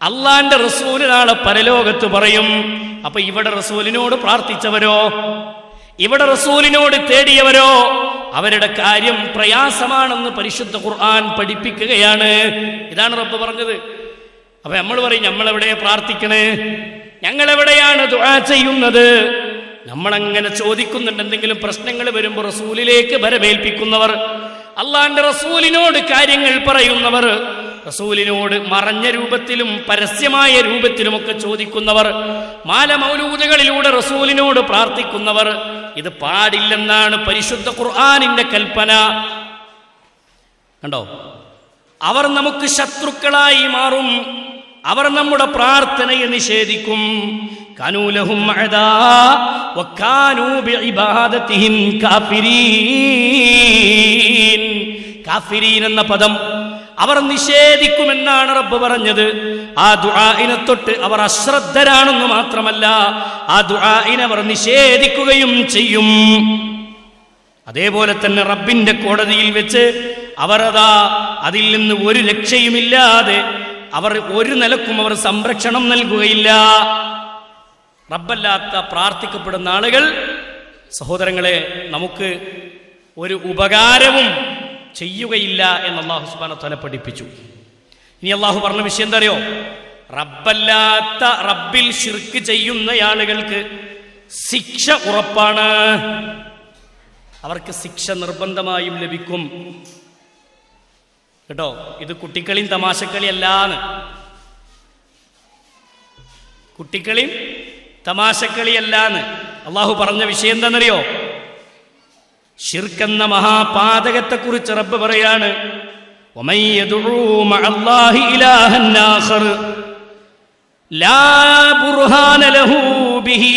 അള്ളാന്റെ റസൂല് നാളെ പരലോകത്ത് പറയും. അപ്പൊ ഇവിടെ റസൂലിനോട് പ്രാർത്ഥിച്ചവരോ, ഇവിടെ റസൂലിനോട് തേടിയവരോ, അവരുടെ കാര്യം പ്രയാസമാണെന്ന് പരിശുദ്ധ ഖുർആൻ പഠിപ്പിക്കുകയാണ്. ഇതാണ് റബ്ബ് പറഞ്ഞത്. അപ്പൊ നമ്മൾ പറയും, നമ്മളെവിടെയാ പ്രാർത്ഥിക്കണേ, ഞങ്ങളെവിടെയാണ് ദുആ ചെയ്യുന്നത്? നമ്മളങ്ങനെ ചോദിക്കുന്നുണ്ട്. എന്തെങ്കിലും പ്രശ്നങ്ങൾ വരുമ്പോൾ റസൂലിലേക്ക് വരവേൽപ്പിക്കുന്നവർ, അള്ളാന്റെ റസൂലിനോട് കാര്യങ്ങൾ പറയുന്നവർ, റസൂലിനോട് മറഞ്ഞ രൂപത്തിലും പരസ്യമായ രൂപത്തിലുമൊക്കെ ചോദിക്കുന്നവർ, മാല മൗലൂദുകളിലൂടെ റസൂലിനോട് പ്രാർത്ഥിക്കുന്നവർ, ഇത് പാടില്ലെന്നാണ് പരിശുദ്ധ ഖുർആനിന്റെ കൽപ്പന. കണ്ടോ? അവർ നമുക്ക് ശത്രുക്കളായി മാറും. അവർ നമ്മുടെ പ്രാർത്ഥനയെ നിഷേധിക്കും. കാനൂ ലഹും അദാ വകാനൂ ബിഇബാദതിഹിം കാഫിരീൻ. കാഫിരീൻ എന്ന പദം അവർ നിഷേധിക്കുമെന്നാണ് റബ്ബ് പറഞ്ഞത്. ആ ദുആഇനെ തൊട്ട് അവർ അശ്രദ്ധരാണെന്ന് മാത്രമല്ല, ആ ദുആഇനെ അവർ നിഷേധിക്കുകയും ചെയ്യും. അതേപോലെ തന്നെ റബ്ബിന്റെ കോടതിയിൽ വെച്ച് അവർ അതിൽ നിന്ന് ഒരു രക്ഷയുമില്ലാതെ അവർ ഒരു നിലക്കും അവർ സംരക്ഷണം നൽകുകയില്ല. റബ്ബല്ലാത്ത പ്രാർത്ഥിക്കപ്പെടുന്ന ആളുകൾ, സഹോദരങ്ങളെ, നമുക്ക് ഒരു ഉപകാരവും ചെയ്യുകയില്ല എന്ന് അല്ലാഹു സുബ്ഹാനഹു വ തആല പഠിപ്പിച്ചു. ഇനി അല്ലാഹു പറഞ്ഞ വിഷയം എന്താ അറിയോ? റബ്ബല്ലാത്ത, റബ്ബിൽ ശിർക്ക് ചെയ്യുന്ന ആളുകൾക്ക് ശിക്ഷ ഉറപ്പാണ്. അവർക്ക് ശിക്ഷ നിർബന്ധമായും ലഭിക്കും. കേട്ടോ? ഇത് കുട്ടിക്കളിയും തമാശക്കളിയല്ലാന്ന്. കുട്ടിക്കളിയും തമാശക്കളിയല്ലാന്ന് അല്ലാഹു പറഞ്ഞ വിഷയം എന്താണെന്നറിയോ? ശിർക്കെന്ന മഹാപാതകത്തെ കുറിച്ച് റബ്ബ് പറയാണ്, വമൻ യദ്ഉ മഅല്ലാഹി ഇലാഹൻ ആഖർ ലാ ബുർഹാന ലഹു ബിഹി.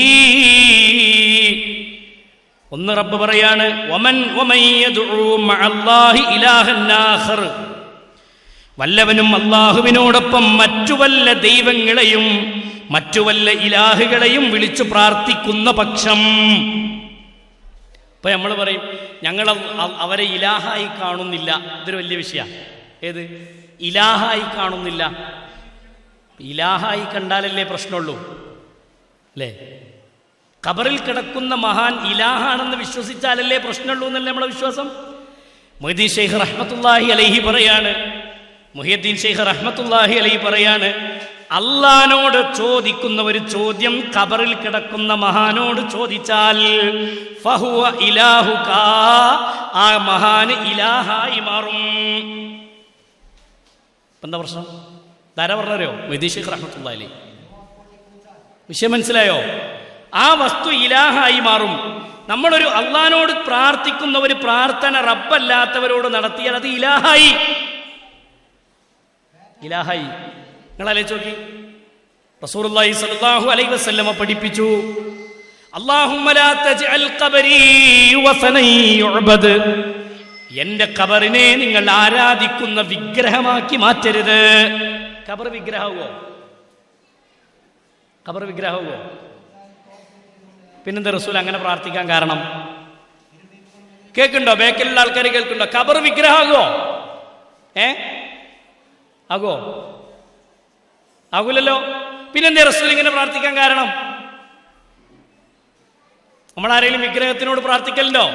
ഒന്ന് റബ്ബ് പറയാണ്, വമൻ യദ്ഉ മഅല്ലാഹി ഇലാഹൻ ആഖർ, വല്ലവനും അല്ലാഹുവിനോടൊപ്പം മറ്റു വല്ല ദൈവങ്ങളെയും മറ്റു വല്ല ഇലാഹുകളെയും വിളിച്ചു പ്രാർത്ഥിക്കുന്ന പക്ഷം. അപ്പൊ നമ്മൾ പറയും, ഞങ്ങൾ അവരെ ഇലാഹായി കാണുന്നില്ല. ഇതൊരു വലിയ വിഷയമാണ്. ഏത്? ഇലാഹായി കാണുന്നില്ല. ഇലാഹായി കണ്ടാലല്ലേ പ്രശ്നമുള്ളൂ, അല്ലേ? ഖബറിൽ കിടക്കുന്ന മഹാൻ ഇലാഹാണെന്ന് വിശ്വസിച്ചാലല്ലേ പ്രശ്നമുള്ളൂ എന്നല്ലേ നമ്മളെ വിശ്വാസം. മുഹ്യിദ്ദീൻ ശൈഖ് റഹ്മത്തുള്ളാഹി അലൈഹി പറയാണ്, മുഹ്യിദ്ദീൻ ശൈഖ് റഹ്മത്തുള്ളാഹി അലൈഹി പറയാണ്, അള്ളാനോട് ചോദിക്കുന്ന ഒരു ചോദ്യം ഖബറിൽ കിടക്കുന്ന മഹാനോട് ചോദിച്ചാൽ ഫഹുവ ഇലാഹുക, ആ മഹാന് ഇലാഹായി മാറും. എന്താ പ്രശ്നം? ധാരാ പറഞ്ഞോ? മുഹ്യിദ്ദീൻ ശൈഖ് റഹ്മത്തുള്ളാഹി അലൈഹി. വിഷയം മനസ്സിലായോ? ആ വസ്തു ഇലാഹായി മാറും. നമ്മളൊരു അള്ളാനോട് പ്രാർത്ഥിക്കുന്ന ഒരു പ്രാർത്ഥന റബ്ബല്ലാത്തവരോട് നടത്തിയാൽ അത് ഇലാഹായി. ഇലാഹായി. നിങ്ങൾ ആലോചിച്ച് നോക്കി. റസൂലുള്ളാഹി സ്വല്ലല്ലാഹു അലൈഹി വസല്ലമ പഠിപ്പിച്ചു, അല്ലാഹുമ്മ ലാ തജ്അൽ ഖബരി വസനൻ യുഅബദ്, എന്റെ ഖബറിനെ നിങ്ങൾ ആരാധിക്കുന്ന വിഗ്രഹമാക്കി മാറ്റരുത്. ഖബർ വിഗ്രഹമാവോ? ഖബർ വിഗ്രഹമാവോ? പിന്നെന്താ റസൂൽ അങ്ങനെ പ്രാർത്ഥിക്കാൻ കാരണം? കേൾക്കുണ്ടോ? ബേക്കിലുള്ള ആൾക്കാർ കേൾക്കുണ്ടോ? ഖബർ വിഗ്രഹമാകുമോ? ആകുമോ? ആകൂലല്ലോ. പിന്നെന്തേ റസൂൽ ഇങ്ങനെ പ്രാർത്ഥിക്കാൻ കാരണം? നമ്മളാരെങ്കിലും വിഗ്രഹത്തിനോട് പ്രാർത്ഥിക്കലുണ്ടോ?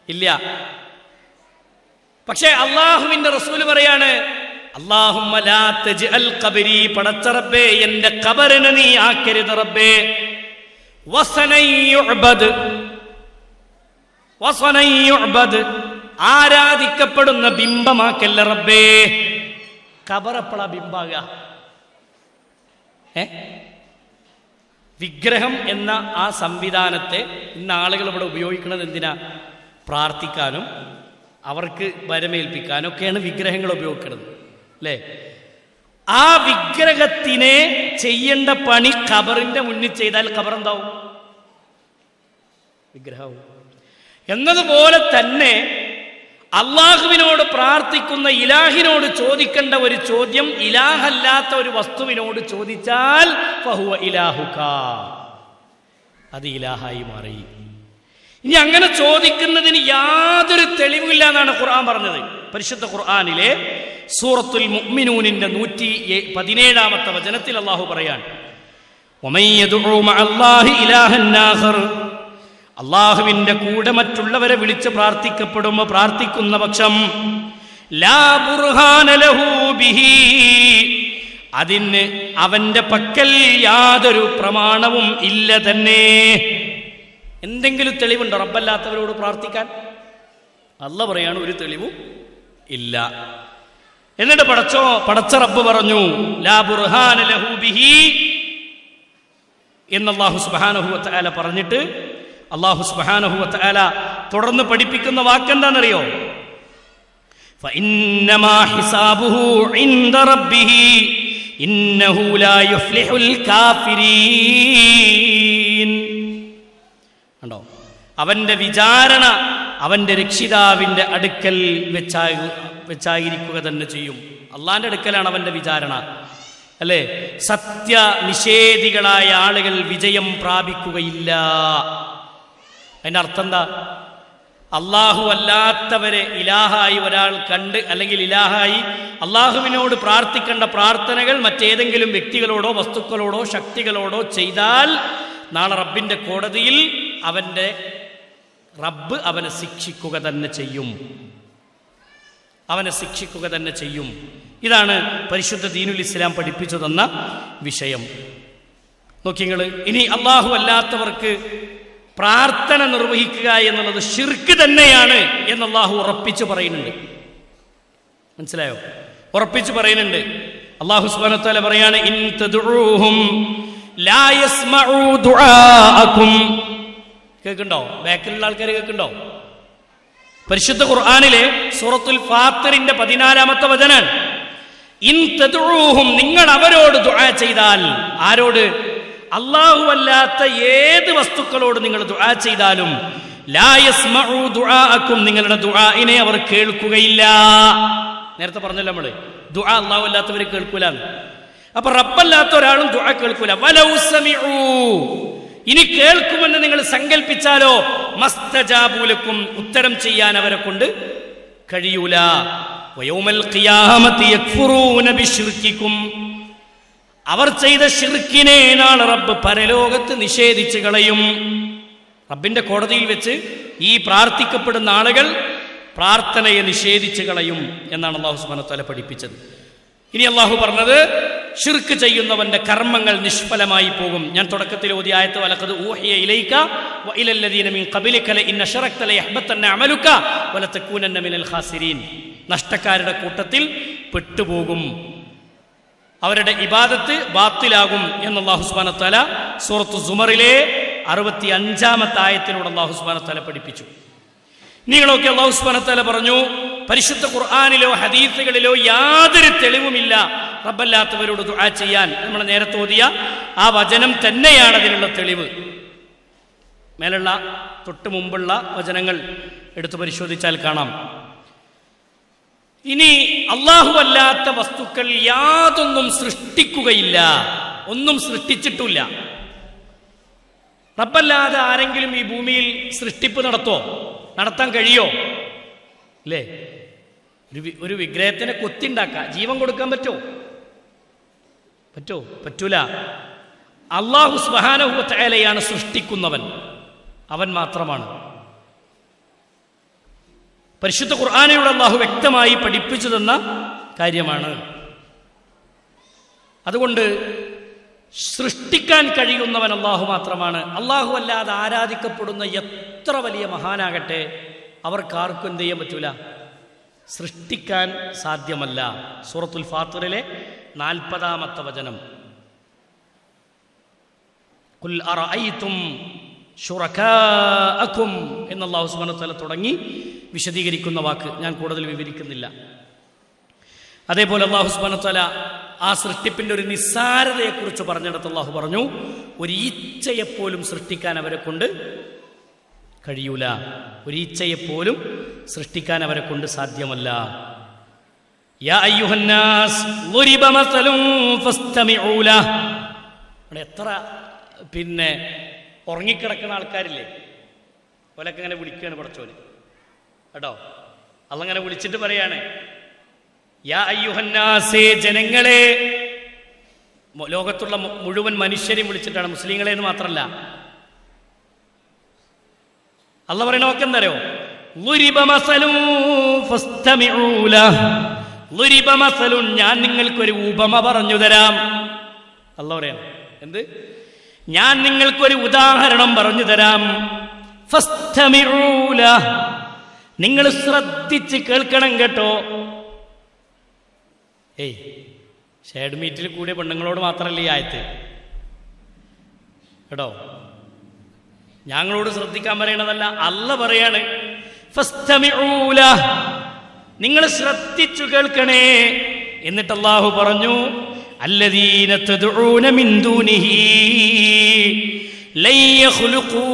ഇല്ല. പക്ഷേ അള്ളാഹുവിന്റെ റസൂൽ പറയാണ്, അല്ലാഹുമ്മ ലാ തജ്അൽ ഖബരി, പടച്ച റബ്ബേ എന്റെ ഖബറിനെ നീ ആക്കരുത് റബ്ബേ, വസനൻ യുഅബദ്, വസനൻ യുഅബദ്, ആരാധിക്കപ്പെടുന്ന ബിംബമാക്കല്ല റബ്ബേ. ഖബറപ്പളാ ബിംബാകുക? വിഗ്രഹം എന്ന ആ സംവിധാനത്തെ ഇന്ന് ആളുകൾ ഇവിടെ ഉപയോഗിക്കുന്നത് എന്തിനാ? പ്രാർത്ഥിക്കാനും അവർക്ക് വരമേൽപ്പിക്കാനും ഒക്കെയാണ് വിഗ്രഹങ്ങൾ ഉപയോഗിക്കുന്നത്, അല്ലേ? ആ വിഗ്രഹത്തിനെ ചെയ്യേണ്ട പണി ഖബറിന്റെ മുന്നിൽ ചെയ്താൽ ഖബർ എന്താവും? വിഗ്രഹവും. എന്നതുപോലെ തന്നെ അള്ളാഹുവിനോട് പ്രാർത്ഥിക്കുന്ന ഇലാഹിനോട് ചോദിക്കേണ്ട ഒരു ചോദ്യം ഇലാഹല്ലാത്ത ഒരു വസ്തുവിനോട് ചോദിച്ചാൽ ഫഹുവ ഇലാഹുക, അത് ഇലാഹായി മാറി. ഇനി അങ്ങനെ ചോദിക്കുന്നതിന് യാതൊരു തെളിവില്ല എന്നാണ് ഖുർആൻ പറഞ്ഞത്. പരിശുദ്ധ ഖുർആനിലെ സൂറത്തുൽ മുഅ്മിനൂനിന്റെ 117 വചനത്തിൽ അള്ളാഹു പറയാൻ, അള്ളാഹുവിന്റെ കൂടെ മറ്റുള്ളവരെ വിളിച്ച് പ്രാർത്ഥിക്കുന്ന പക്ഷം ലാ ബുർഹാന ലഹു ബിഹി, അതിന് അവന്റെ പക്കൽ യാതൊരു പ്രമാണവും ഇല്ല തന്നെ. എന്തെങ്കിലും തെളിവുണ്ടോ റബ്ബല്ലാത്തവരോട് പ്രാർത്ഥിക്കാൻ? അല്ലാഹു പറയാണ് ഒരു തെളിവും ഇല്ല. എന്നിട്ട് പടച്ച റബ്ബ് പറഞ്ഞു ലാ ബുർഹാന ലഹു ബിഹി എന്ന് അല്ലാഹു സുബ്ഹാനഹു വ തആല പറഞ്ഞിട്ട് അല്ലാഹു സുബ്ഹാനഹു വ തആല തുടർന്ന് പഠിപ്പിക്കുന്ന വാക്കെന്താണെന്നറിയോ? ഫഇന്നമാ ഹിസാബുഹു ഇൻദ റബ്ബിഹി ഇന്നഹു ലാ യുഫ്ലിഹുൽ കാഫിരീൻ. കണ്ടോ, അവന്റെ വിചാരണ അവന്റെ രക്ഷിതാവിന്റെ അടുക്കൽ വെച്ചായിരിക്കുക തന്നെ ചെയ്യും. അള്ളാന്റെ അടുക്കലാണ് അവന്റെ വിചാരണ, അല്ലേ? സത്യനിഷേധികളായ ആളുകൾ വിജയം പ്രാപിക്കുകയില്ല. അതിന്റെ അർത്ഥം എന്താ? അള്ളാഹു അല്ലാത്തവരെ ഇലാഹായി ഒരാൾ കണ്ട്, അല്ലെങ്കിൽ ഇലാഹായി അള്ളാഹുവിനോട് പ്രാർത്ഥിക്കേണ്ട പ്രാർത്ഥനകൾ മറ്റേതെങ്കിലും വ്യക്തികളോടോ വസ്തുക്കളോടോ ശക്തികളോടോ ചെയ്താൽ നാളെ റബ്ബിന്റെ കോടതിയിൽ റബ്ബ് അവനെ ശിക്ഷിക്കുക തന്നെ ചെയ്യും. ഇതാണ് പരിശുദ്ധ ദീനുൽ ഇസ്ലാം പഠിപ്പിച്ചു തന്ന വിഷയം. നോക്കിങ്ങൾ, ഇനി അള്ളാഹു അല്ലാത്തവർക്ക് പ്രാർത്ഥന നിർവഹിക്കുക എന്നുള്ളത് ശിർക്ക് തന്നെയാണ് എന്ന് അള്ളാഹു ഉറപ്പിച്ചു പറയുന്നുണ്ട്. മനസ്സിലായോ? ഉറപ്പിച്ചു പറയുന്നുണ്ട്. അള്ളാഹു സുബ്ഹാനഹു വ തആല പറയാണ്, ഇൻ തദ്ഉഹും ലാ യസ്മഉ ദുആഅകും. കേൾക്കുന്നുണ്ടോ? ബാക്കിലുള്ള ആൾക്കാർ കേൾക്കുന്നുണ്ടോ? പരിശുദ്ധ ഖുർആനിലെ സൂറത്തുൽ ഫാത്തിറിന്റെ 14 വചനം, ഇൻ തദ്ഉഹും, നിങ്ങൾ അവരോട് ദുആ ചെയ്താൽ. ആരോട്? അല്ലാഹു അല്ലാത്ത ഏത് വസ്തുക്കളോട് നിങ്ങൾ ദുആ ചെയ്താലും ലാ യസ്മഉ ദുആഅകും, നിങ്ങളുടെ ദുആഇനെ അവർ കേൾക്കുകയില്ല. നേരത്തെ പറഞ്ഞല്ലോ നമ്മള്, ദുആ അല്ലാഹു അല്ലാത്തവർ കേൾക്കൂല. അപ്പൊ റബ്ബല്ലാത്ത ഒരാളും ദുആ കേൾക്കൂല. വലൗ സമിഉ, ഇനി കേൾക്കുമെന്ന് നിങ്ങൾ സങ്കല്പിച്ചാലോ മസ്തജാബു ലക്കും, ഉത്തരം ചെയ്യാൻ അവരെ കൊണ്ട് കഴിയൂല. വയൗമൽ ഖിയാമത്തി യക്ഫുറൂന ബിശ്രിക്കിക്കും, അവർ ചെയ്ത ശിർക്കിനെ നാളെ റബ്ബ് പരലോകത്ത് നിഷേധിച്ചു കളയും. റബ്ബിന്റെ കോടതിയിൽ വെച്ച് ഈ പ്രാർത്ഥിക്കപ്പെടുന്ന ആളുകൾ പ്രാർത്ഥനയെ നിഷേധിച്ചു കളയും എന്നാണ് അല്ലാഹു സുബ്ഹാനഹു വ തആല പഠിപ്പിച്ചത്. ഇനി അല്ലാഹു പറഞ്ഞത്, ശിർക്ക് ചെയ്യുന്നവന്റെ കർമ്മങ്ങൾ നിഷ്ഫലമായി പോകും. ഞാൻ തുടക്കത്തിൽ ഓതിയ ആയത്ത്, വലഖദ് ഊഹിയ ഇലൈക വ ഇലല്ലദീന മിൻ ഖബലിക ലഇൻ അശ്റക്ത ലയഹ്ബതന്ന അമലുക വലതകൂനന്ന മിനൽ ഖാസിരീൻ. നഷ്ടക്കാരുടെ കൂട്ടത്തിൽ പെട്ടുപോകും, അവരുടെ ഇബാദത്ത് ബാത്തിലാകും എന്ന് അല്ലാഹു സുബ്ഹാനഹു വ തആല സൂറത്തു സുമറിലെ 65 ആയത്തിലൂടെ അല്ലാഹു സുബ്ഹാനഹു വ തആല പഠിപ്പിച്ചു. നിങ്ങളൊക്കെ അല്ലാഹു സുബ്ഹാനഹു വ തആല പറഞ്ഞു, പരിശുദ്ധ ഖുർആനിലോ ഹദീസുകളിലോ യാതൊരു തെളിവുമില്ല റബ്ബല്ലാത്തവരോട് ദുആ ചെയ്യാൻ. നമ്മൾ നേരത്തെ ഓതിയ ആ വചനം തന്നെയാണ് അതിനുള്ള തെളിവ്. മേലുള്ള തൊട്ട് മുമ്പുള്ള വചനങ്ങൾ എടുത്തു പരിശോധിച്ചാൽ കാണാം. ഇനി അല്ലാഹു അല്ലാത്ത വസ്തുക്കൾ യാതൊന്നും സൃഷ്ടിക്കുകയില്ല, ഒന്നും സൃഷ്ടിച്ചിട്ടില്ല. റബ്ബല്ലാതെ ആരെങ്കിലും ഈ ഭൂമിയിൽ സൃഷ്ടിപ്പ് നടത്താൻ കഴിയോ? അല്ലേ? ഒരു വിഗ്രഹത്തിനെ കൊത്തിണ്ടാക്കാം, ജീവൻ കൊടുക്കാൻ പറ്റൂല. അല്ലാഹു സുബ്ഹാനഹു വ തആലയാണ് സൃഷ്ടിക്കുന്നവൻ, അവൻ മാത്രമാണ്. പരിശുദ്ധ ഖുർആനിലൂടെ അല്ലാഹു വ്യക്തമായി പഠിപ്പിച്ചു തന്ന കാര്യമാണ്. അതുകൊണ്ട് സൃഷ്ടിക്കാൻ കഴിയുന്നവൻ അല്ലാഹു മാത്രമാണ്. അല്ലാഹു അല്ലാതെ ആരാധിക്കപ്പെടുന്ന എത്ര വലിയ മഹാനാകട്ടെ, അവർക്കാർക്കും എന്ത് ചെയ്യാൻ പറ്റൂല? സൃഷ്ടിക്കാൻ സാധ്യമല്ല. സൂറത്തുൽ ഫാത്തിറിലെ 40 വചനം, ഖുൽ അറഅയ്തും ശുറകാഅകും എന്ന് അല്ലാഹു സുബ്ഹാനഹു വ തആല തുടങ്ങി വിശദീകരിക്കുന്ന വാക്ക് ഞാൻ കൂടുതൽ വിവരിക്കുന്നില്ല. അതേപോലെ അല്ലാഹു സുബ്ഹാനഹു വ തആല ആ സൃഷ്ടിപ്പിന്റെ ഒരു നിസ്സാരതയെക്കുറിച്ച് പറഞ്ഞിടത്ത് അല്ലാഹു പറഞ്ഞു, ഒരു ഈച്ചയെപ്പോലും സൃഷ്ടിക്കാൻ അവരെ കൊണ്ട് കഴിയൂല. ഒരു ഈച്ചയെപ്പോലും സൃഷ്ടിക്കാൻ അവരെ കൊണ്ട് സാധ്യമല്ല. യാ അയ്യുഹന്നാസ് ളുരിബ മസലുൻ ഫസ്തമിഊ ലഹ്. അവിടെ എത്ര ഉറങ്ങിക്കിടക്കുന്ന ആൾക്കാരില്ലേ, ഓലൊക്കെ ഇങ്ങനെ വിളിക്കുകയാണ് പടച്ചോന് കേട്ടോ. അള്ളങ്ങനെ വിളിച്ചിട്ട് പറയാണ്, യാ അയ്യുഹന്നാസേ, ജനങ്ങളെ, ലോകത്തുള്ള മുഴുവൻ മനുഷ്യരെയും വിളിച്ചിട്ടാണ്, മുസ്ലിങ്ങളെ എന്ന് മാത്രമല്ല. അള്ള പറയണ നോക്കെന്തറിയോ, ളുരിബ മസലുൻ ഫസ്തമിഊ ലഹ്. ളുരിബ മസലുൻ, ഞാൻ നിങ്ങൾക്കൊരു ഉപമ പറഞ്ഞു തരാം. അള്ള പറയണം എന്ത്? ഞാൻ നിങ്ങൾക്കൊരു ഉദാഹരണം പറഞ്ഞു തരാം. ഫസ്തമിഊ ലഹ്, നിങ്ങൾ ശ്രദ്ധിച്ച് കേൾക്കണം കേട്ടോ. ഷേഡ് മീറ്റിൽ കൂടിയ പെണ്ണുങ്ങളോട് മാത്രമല്ല ഈ ആയത്ത് കേട്ടോ, ഞങ്ങളോട് ശ്രദ്ധിക്കാൻ പറയണതല്ല, അല്ല പറയാണ് ഫസ്തമിഊ ലഹ്, നിങ്ങൾ ശ്രദ്ധിച്ചു കേൾക്കണേ. എന്നിട്ട് അല്ലാഹു പറഞ്ഞു, അല്ലദീന തദ്ഊന മിൻ ദൂനിഹി ലൻ യഖ്ലുഖൂ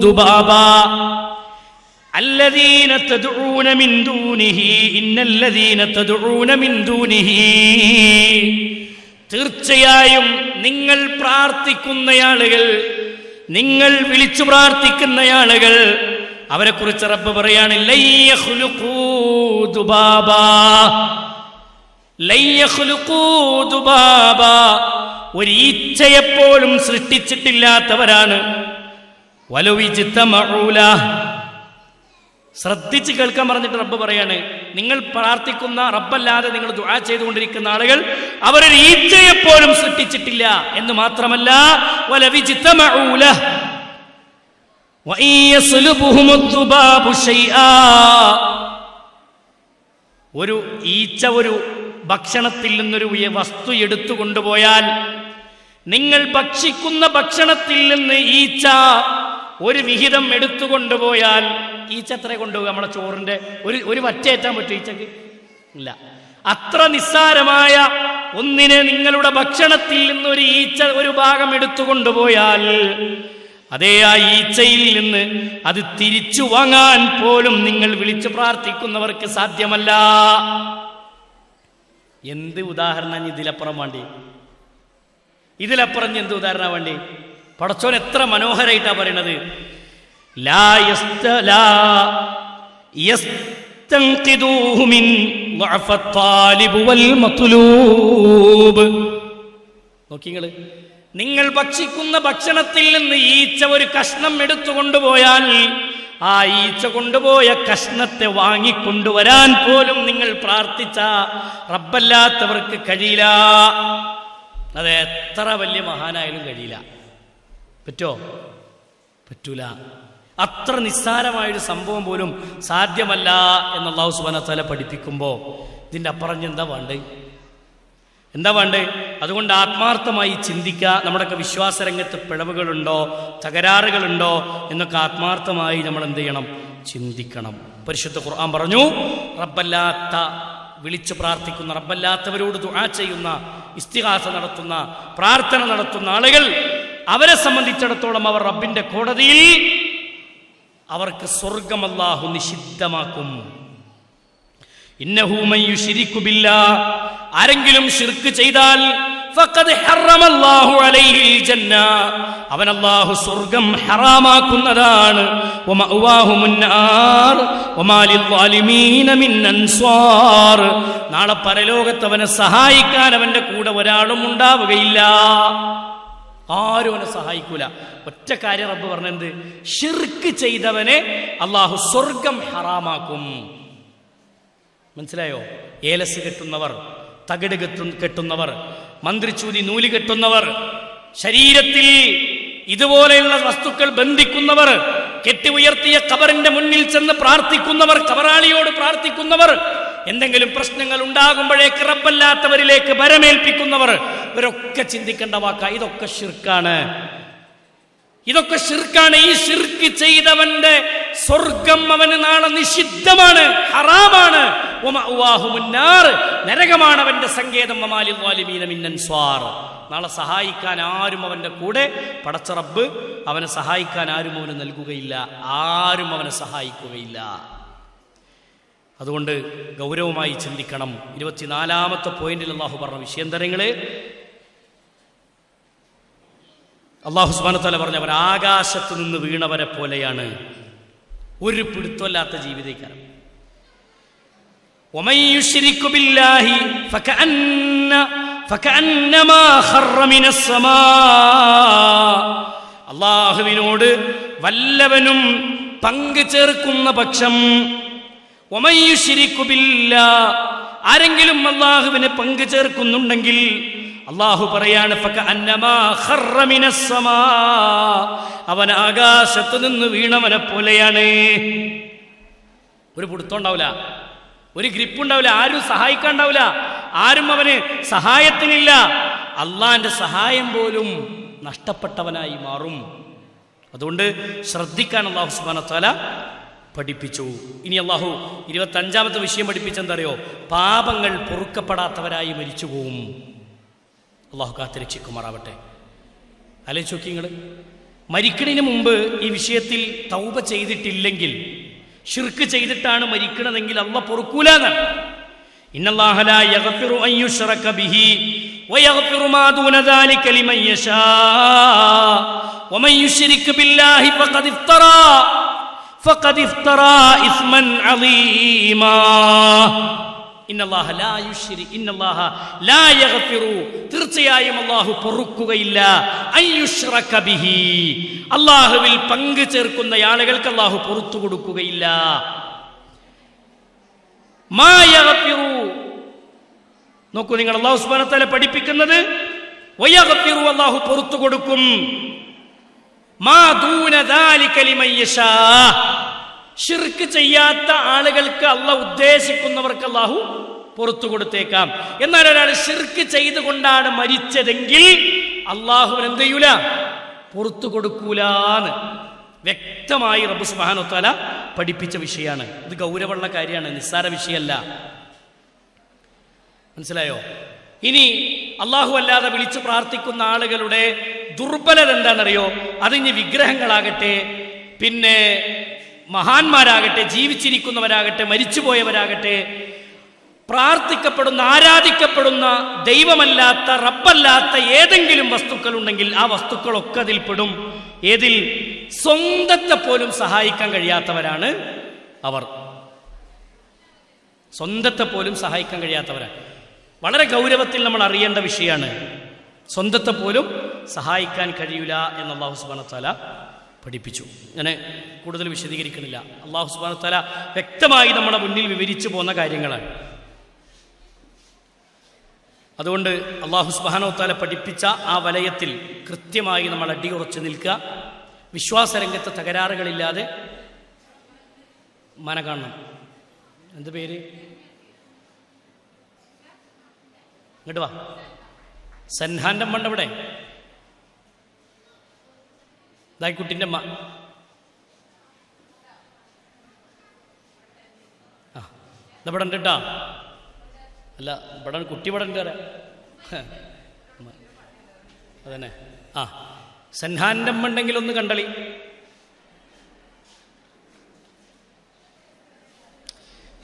ദുബാബാ. الذين تدعون من دونه إن الذين تدعون من دونه, തീർച്ചയായും നിങ്ങൾ പ്രാർത്ഥിക്കുന്നയാളുകൾ, നിങ്ങൾ വിളിച്ചു പ്രാർത്ഥിക്കുന്നയാളുകൾ, അവരെ കുറിച്ച് റബ്ബ് പറയാണ്, ലൻ യഖ്ലുഖൂ ദുബാബാ. ലൻ യഖ്ലുഖൂ ദുബാബാ, ഒരു ഈച്ചയെപ്പോലും സൃഷ്ടിച്ചിട്ടില്ലാത്തവരാണ്. വലൗ ഇജ്തമഊ ലഹ്, ശ്രദ്ധിച്ച് കേൾക്കാൻ പറഞ്ഞിട്ട് റബ്ബ് പറയാണ്, നിങ്ങൾ പ്രാർത്ഥിക്കുന്ന റബ്ബല്ലാതെ നിങ്ങൾ ദുആ ചെയ്തുകൊണ്ടിരിക്കുന്ന ആളുകൾ അവരൊരു ഈച്ചയെപ്പോലും സൃഷ്ടിച്ചിട്ടില്ല എന്ന് മാത്രമല്ല, വലവിജ്തമഊ ലഹ് വഇൻ യസ്ലുബുഹുമുദ്ദുബാബു ശൈആ, ഒരു ഈച്ച ഒരു ഭക്ഷണത്തിൽ നിന്നൊരു വസ്തു എടുത്തു കൊണ്ടുപോയാൽ, നിങ്ങൾ ഭക്ഷിക്കുന്ന ഭക്ഷണത്തിൽ നിന്ന് ഈച്ച ഒരു വിഹിതം എടുത്തു കൊണ്ടുപോയാൽ, ഈച്ച എത്ര കൊണ്ടുപോകുക? നമ്മളെ ചോറിന്റെ ഒരു വറ്റേറ്റാൻ പറ്റും ഈച്ചക്ക്? ഇല്ല. അത്ര നിസ്സാരമായ ഒന്നിനെ നിങ്ങളുടെ ഭക്ഷണത്തിൽ നിന്ന് ഒരു ഈച്ച ഒരു ഭാഗം എടുത്തു കൊണ്ടുപോയാൽ, അതേ ആ ഈച്ചയിൽ നിന്ന് അത് തിരിച്ചു വാങ്ങാൻ പോലും നിങ്ങൾ വിളിച്ചു പ്രാർത്ഥിക്കുന്നവർക്ക് സാധ്യമല്ല. എന്ത് ഉദാഹരണം ഇതിലപ്പുറം വേണ്ടി? ഇതിലപ്പുറം എന്ത് ഉദാഹരണം വേണ്ടി? പടച്ചോൻ എത്ര മനോഹരായിട്ടാ പറയണത്. ലാ യസ്തൻഖിദൂഹു മിൻ ളഅഫത് ത്വാലിബ് വൽ മത്ലൂബ്. നോക്കിങ്ങള്, നിങ്ങൾ ഭക്ഷിക്കുന്ന ഭക്ഷണത്തിൽ നിന്ന് ഈച്ച ഒരു കഷ്ണം എടുത്തു കൊണ്ടുപോയാൽ, ആ ഈച്ച കൊണ്ടുപോയ കഷ്ണത്തെ വാങ്ങിക്കൊണ്ടുവരാൻ പോലും നിങ്ങൾ പ്രാർത്ഥിച്ച റബ്ബല്ലാത്തവർക്ക് കഴിയില്ല. അത് എത്ര വലിയ മഹാനായാലും കഴിയില്ല. പറ്റോ? പറ്റൂല. അത്ര നിസ്സാരമായൊരു സംഭവം പോലും സാധ്യമല്ല എന്ന് അല്ലാഹു സുബ്ഹാനഹു വ തആല പഠിപ്പിക്കുമ്പോൾ ഇതിൻ്റെ അപ്പുറം എന്താ വേണ്ടേ? എന്താ വേണ്ടേ? അതുകൊണ്ട് ആത്മാർത്ഥമായി ചിന്തിക്കുക. നമ്മുടെയൊക്കെ വിശ്വാസരംഗത്ത് പിഴവുകളുണ്ടോ, തകരാറുകളുണ്ടോ എന്നൊക്കെ ആത്മാർത്ഥമായി നമ്മൾ എന്ത് ചെയ്യണം? ചിന്തിക്കണം. പരിശുദ്ധ ഖുർആൻ പറഞ്ഞു, റബ്ബല്ലാത്ത, വിളിച്ചു പ്രാർത്ഥിക്കുന്ന, റബ്ബല്ലാത്തവരോട് ദുആ ചെയ്യുന്ന, ഇസ്തിഗാസ നടത്തുന്ന, പ്രാർത്ഥന നടത്തുന്ന ആളുകൾ, അവരെ സംബന്ധിച്ചിടത്തോളം അവർ റബ്ബിന്റെ കോടതിയിൽ അവർക്ക് സ്വർഗം അല്ലാഹു നിഷിദ്ധമാക്കും. ഇന്നഹു മൻ യുശ്രികു ബില്ലാഹ്, ആരെങ്കിലും ശിർക്ക് ചെയ്താൽ ഫഖദ് ഹറമല്ലാഹു അലൈഹിൽ ജന്ന, അവൻ അല്ലാഹു സ്വർഗം ഹറാമാക്കുന്നതാണ്. വമഅവാഹുമുന്നാർ വമാ ലിൽസാലിമീന മിൻ അൻസ്വാർ, നാളെ പരലോകത്ത് അവനെ സഹായിക്കാൻ അവന്റെ കൂടെ ഒരാളും ഉണ്ടാവുകയില്ല. ആരും അവനെ സഹായിക്കൂല. ഒറ്റ കാര്യം റബ്ബ് പറഞ്ഞത്, ശിർക്ക് ചെയ്തവനെ അല്ലാഹു സ്വർഗം ഹറാമാക്കും. മനസ്സിലായോ? ഏലസ് കെട്ടുന്നവർ, തകിട് കെട്ടുന്നവർ, മന്ത്രിച്ചൂതി നൂല് കെട്ടുന്നവർ, ശരീരത്തിൽ ഇതുപോലെയുള്ള വസ്തുക്കൾ ബന്ധിക്കുന്നവർ, കെട്ടി ഉയർത്തിയ ഖബറിന്റെ മുന്നിൽ ചെന്ന് പ്രാർത്ഥിക്കുന്നവർ, ഖബറാളിയോട് പ്രാർത്ഥിക്കുന്നവർ, എന്തെങ്കിലും പ്രശ്നങ്ങൾ ഉണ്ടാകുമ്പോഴേക്ക് റബ്ബല്ലാത്തവരിലേക്ക് ഭരമേൽപ്പിക്കുന്നവർ, ഇവരൊക്കെ ചിന്തിക്കേണ്ട വാക്ക, ഇതൊക്കെ ശിർക്കാണ്. ഇതൊക്കെ ശിർക്കാണ്. ഈ ശിർക്ക് ചെയ്തവന്റെ സ്വർഗം അവന് നാളെ നിഷിദ്ധമാണ്, ഹറാമാണ്. വമഅവാഹുമുന്നാർ, നരകമാണ് അവന്റെ സങ്കേതം. വമാ ലിൽസാലിമീന മിൻ അൻസ്വാർ, നാളെ സഹായിക്കാൻ ആരും അവൻ്റെ കൂടെ, പടച്ച റബ്ബ് അവനെ സഹായിക്കാൻ ആരും അവന് നൽകുകയില്ല, ആരും അവനെ സഹായിക്കുകയില്ല. അതുകൊണ്ട് ഗൗരവമായി ചിന്തിക്കണം. 24-ാമത്തെ പോയിന്റിൽ അള്ളാഹു പറഞ്ഞ വിഷയന്തരങ്ങളെ, അള്ളാഹു സുബ്ഹാനഹു വ തആല പറഞ്ഞവർ ആകാശത്ത് നിന്ന് വീണവരെ പോലെയാണ്, ഒരു പിടുത്തമില്ലാത്ത ജീവിതക്കാരൻ. ومن يشرك بالله فكأنما خر من السماء. അല്ലാഹുവിനോട് വല്ലവനും പങ്കു ചേർക്കുന്ന പക്ഷം, ومن يشرك بالله, ആരെങ്കിലും അല്ലാഹുവിനെ പങ്കു ചേർക്കുന്നുണ്ടെങ്കിൽ അല്ലാഹു പറയാണ് ഫകഅന്നമാ ഖറ മിനസ്സമാ, അവൻ ആകാശത്ത് നിന്ന് വീണവനെ പോലെയാണ്. ഒരു പിടുത്തം ഉണ്ടാവില്ല, ഒരു ഗ്രിപ്പ് ഉണ്ടാവില്ല, ആരും സഹായിക്കാൻ ഉണ്ടാവില്ല, ആരും അവന് സഹായത്തിനില്ല. അള്ളാന്റെ സഹായം പോലും നഷ്ടപ്പെട്ടവനായി മാറും. അതുകൊണ്ട് ശ്രദ്ധിക്കാൻ അല്ലാഹു സുബ്ഹാനഹു വ തആല പഠിപ്പിച്ചു. ഇനി അല്ലാഹു 25-ാമത്തെ വിഷയം പഠിപ്പിച്ചെന്തറിയോ? പാപങ്ങൾ പൊറുക്കപ്പെടാത്തവരായി മരിച്ചു പോവും. അള്ളാഹു കാത്തുരക്ഷിക്കുമാറാവട്ടെ. ആലോചിച്ച് നോക്കി നിങ്ങൾ, മരിക്കണതിന് മുമ്പ് ഈ വിഷയത്തിൽ തൗബ ചെയ്തിട്ടില്ലെങ്കിൽ, ശിർക്ക് ചെയ്തിട്ടാണ് മരിക്കണതെങ്കിൽ അള്ളാഹ് പൊറുക്കൂല എന്നാണ്. ഇന്നല്ലാഹ ലാ യഗ്ഫിറു അൻ യുശ്റക ബിഹി വയഗ്ഫിറു മാ ദൂന ദാലിക ലിമൻ യശാ വമൻ യുശ്രിക് ബില്ലാഹി ഫഖദ് ഇഫ്തറാ ഇസ്മൻ അളീമാ. ഇന്നല്ലാഹ ലാ യഗ്ഫിറു, തീർച്ചയായും അല്ലാഹു പൊറുക്കുകയില്ല, അൻ യുശ്റക ബിഹി, അല്ലാഹുവിൽ പങ്കു ചേർക്കുന്ന ആളുകൾക്ക് അല്ലാഹു പൊറുത്തു കൊടുക്കുകയില്ല. മാ യഗ്ഫിറു, നോക്കൂ നിങ്ങൾ, അല്ലാഹു സുബ്ഹാനഹു വ തആല പഠിപ്പിക്കുന്നത് വയഗ്ഫിറു, അല്ലാഹു പൊറുത്തു കൊടുക്കും, മാ ദൂന ദാലിക ലിമൻ യശാ, ശിർക്ക് ചെയ്യാത്ത ആളുകൾക്ക്, അല്ലാഹു ഉദ്ദേശിക്കുന്നവർക്ക് അല്ലാഹു പുറത്തു കൊടുത്തേക്കാം. എന്നാൽ ഒരാൾ ശിർക്ക് ചെയ്തുകൊണ്ടാണ് മരിച്ചതെങ്കിൽ അല്ലാഹുവിന് എന്ത് ചെയ്യൂല? പുറത്തു കൊടുക്കൂലാന്ന് വ്യക്തമായി റബ്ബ് സുബ്ഹാനഹു വ തആല പഠിപ്പിച്ച വിഷയമാണ്. ഇത് ഗൗരവമുള്ള കാര്യമാണ്, നിസ്സാര വിഷയമല്ല. മനസ്സിലായോ? ഇനി അല്ലാഹു അല്ലാതെ വിളിച്ചു പ്രാർത്ഥിക്കുന്ന ആളുകളുടെ ദുർബലത എന്താണെന്നറിയോ? അതിന് വിഗ്രഹങ്ങളാകട്ടെ, പിന്നെ മഹാന്മാരാകട്ടെ, ജീവിച്ചിരിക്കുന്നവരാകട്ടെ, മരിച്ചുപോയവരാകട്ടെ, പ്രാർത്ഥിക്കപ്പെടുന്ന, ആരാധിക്കപ്പെടുന്ന ദൈവമല്ലാത്ത, റബ്ബല്ലാത്ത ഏതെങ്കിലും വസ്തുക്കൾ ഉണ്ടെങ്കിൽ ആ വസ്തുക്കളൊക്കെ അതിൽപ്പെടും. ഏതിൽ? സ്വന്തത്തെ പോലും സഹായിക്കാൻ കഴിയാത്തവരാണ് അവർ. സ്വന്തത്തെ പോലും സഹായിക്കാൻ കഴിയാത്തവരാണ്. വളരെ ഗൗരവത്തിൽ നമ്മൾ അറിയേണ്ട വിഷയമാണ്. സ്വന്തത്തെ പോലും സഹായിക്കാൻ കഴിയില്ല എന്ന് അല്ലാഹു സുബ്ഹാനഹു വ തആല പഠിപ്പിച്ചു. ഞാൻ കൂടുതൽ വിശദീകരിക്കുന്നില്ല. അല്ലാഹു സുബ്ഹാനഹു വ തആല വ്യക്തമായി നമ്മുടെ മുന്നിൽ വിവരിച്ചു പോകുന്ന കാര്യങ്ങളാണ്. അതുകൊണ്ട് അല്ലാഹു സുബ്ഹാനഹു വ തആല പഠിപ്പിച്ച ആ വലയത്തിൽ കൃത്യമായി നമ്മൾ അടിയുറച്ചു നിൽക്കുക. വിശ്വാസരംഗത്ത് തകരാറുകളില്ലാതെ മന കാണണം. എന്ത് പേര്? ഇങ്ങോട്ട് വാ. സൻഹാന്റെ അമ്മ ഇവിടെ, കുട്ടിൻ്റെ അമ്മ. ആ, ഇവിടെ ഉണ്ട് കേട്ടാ. അല്ല, ഇവിടെ കുട്ടി ഇവിടെ ഉണ്ട് പറയാം. അതന്നെ. ആ, സൻഹാന്റെ അമ്മ ഉണ്ടെങ്കിൽ ഒന്ന് കണ്ടളി.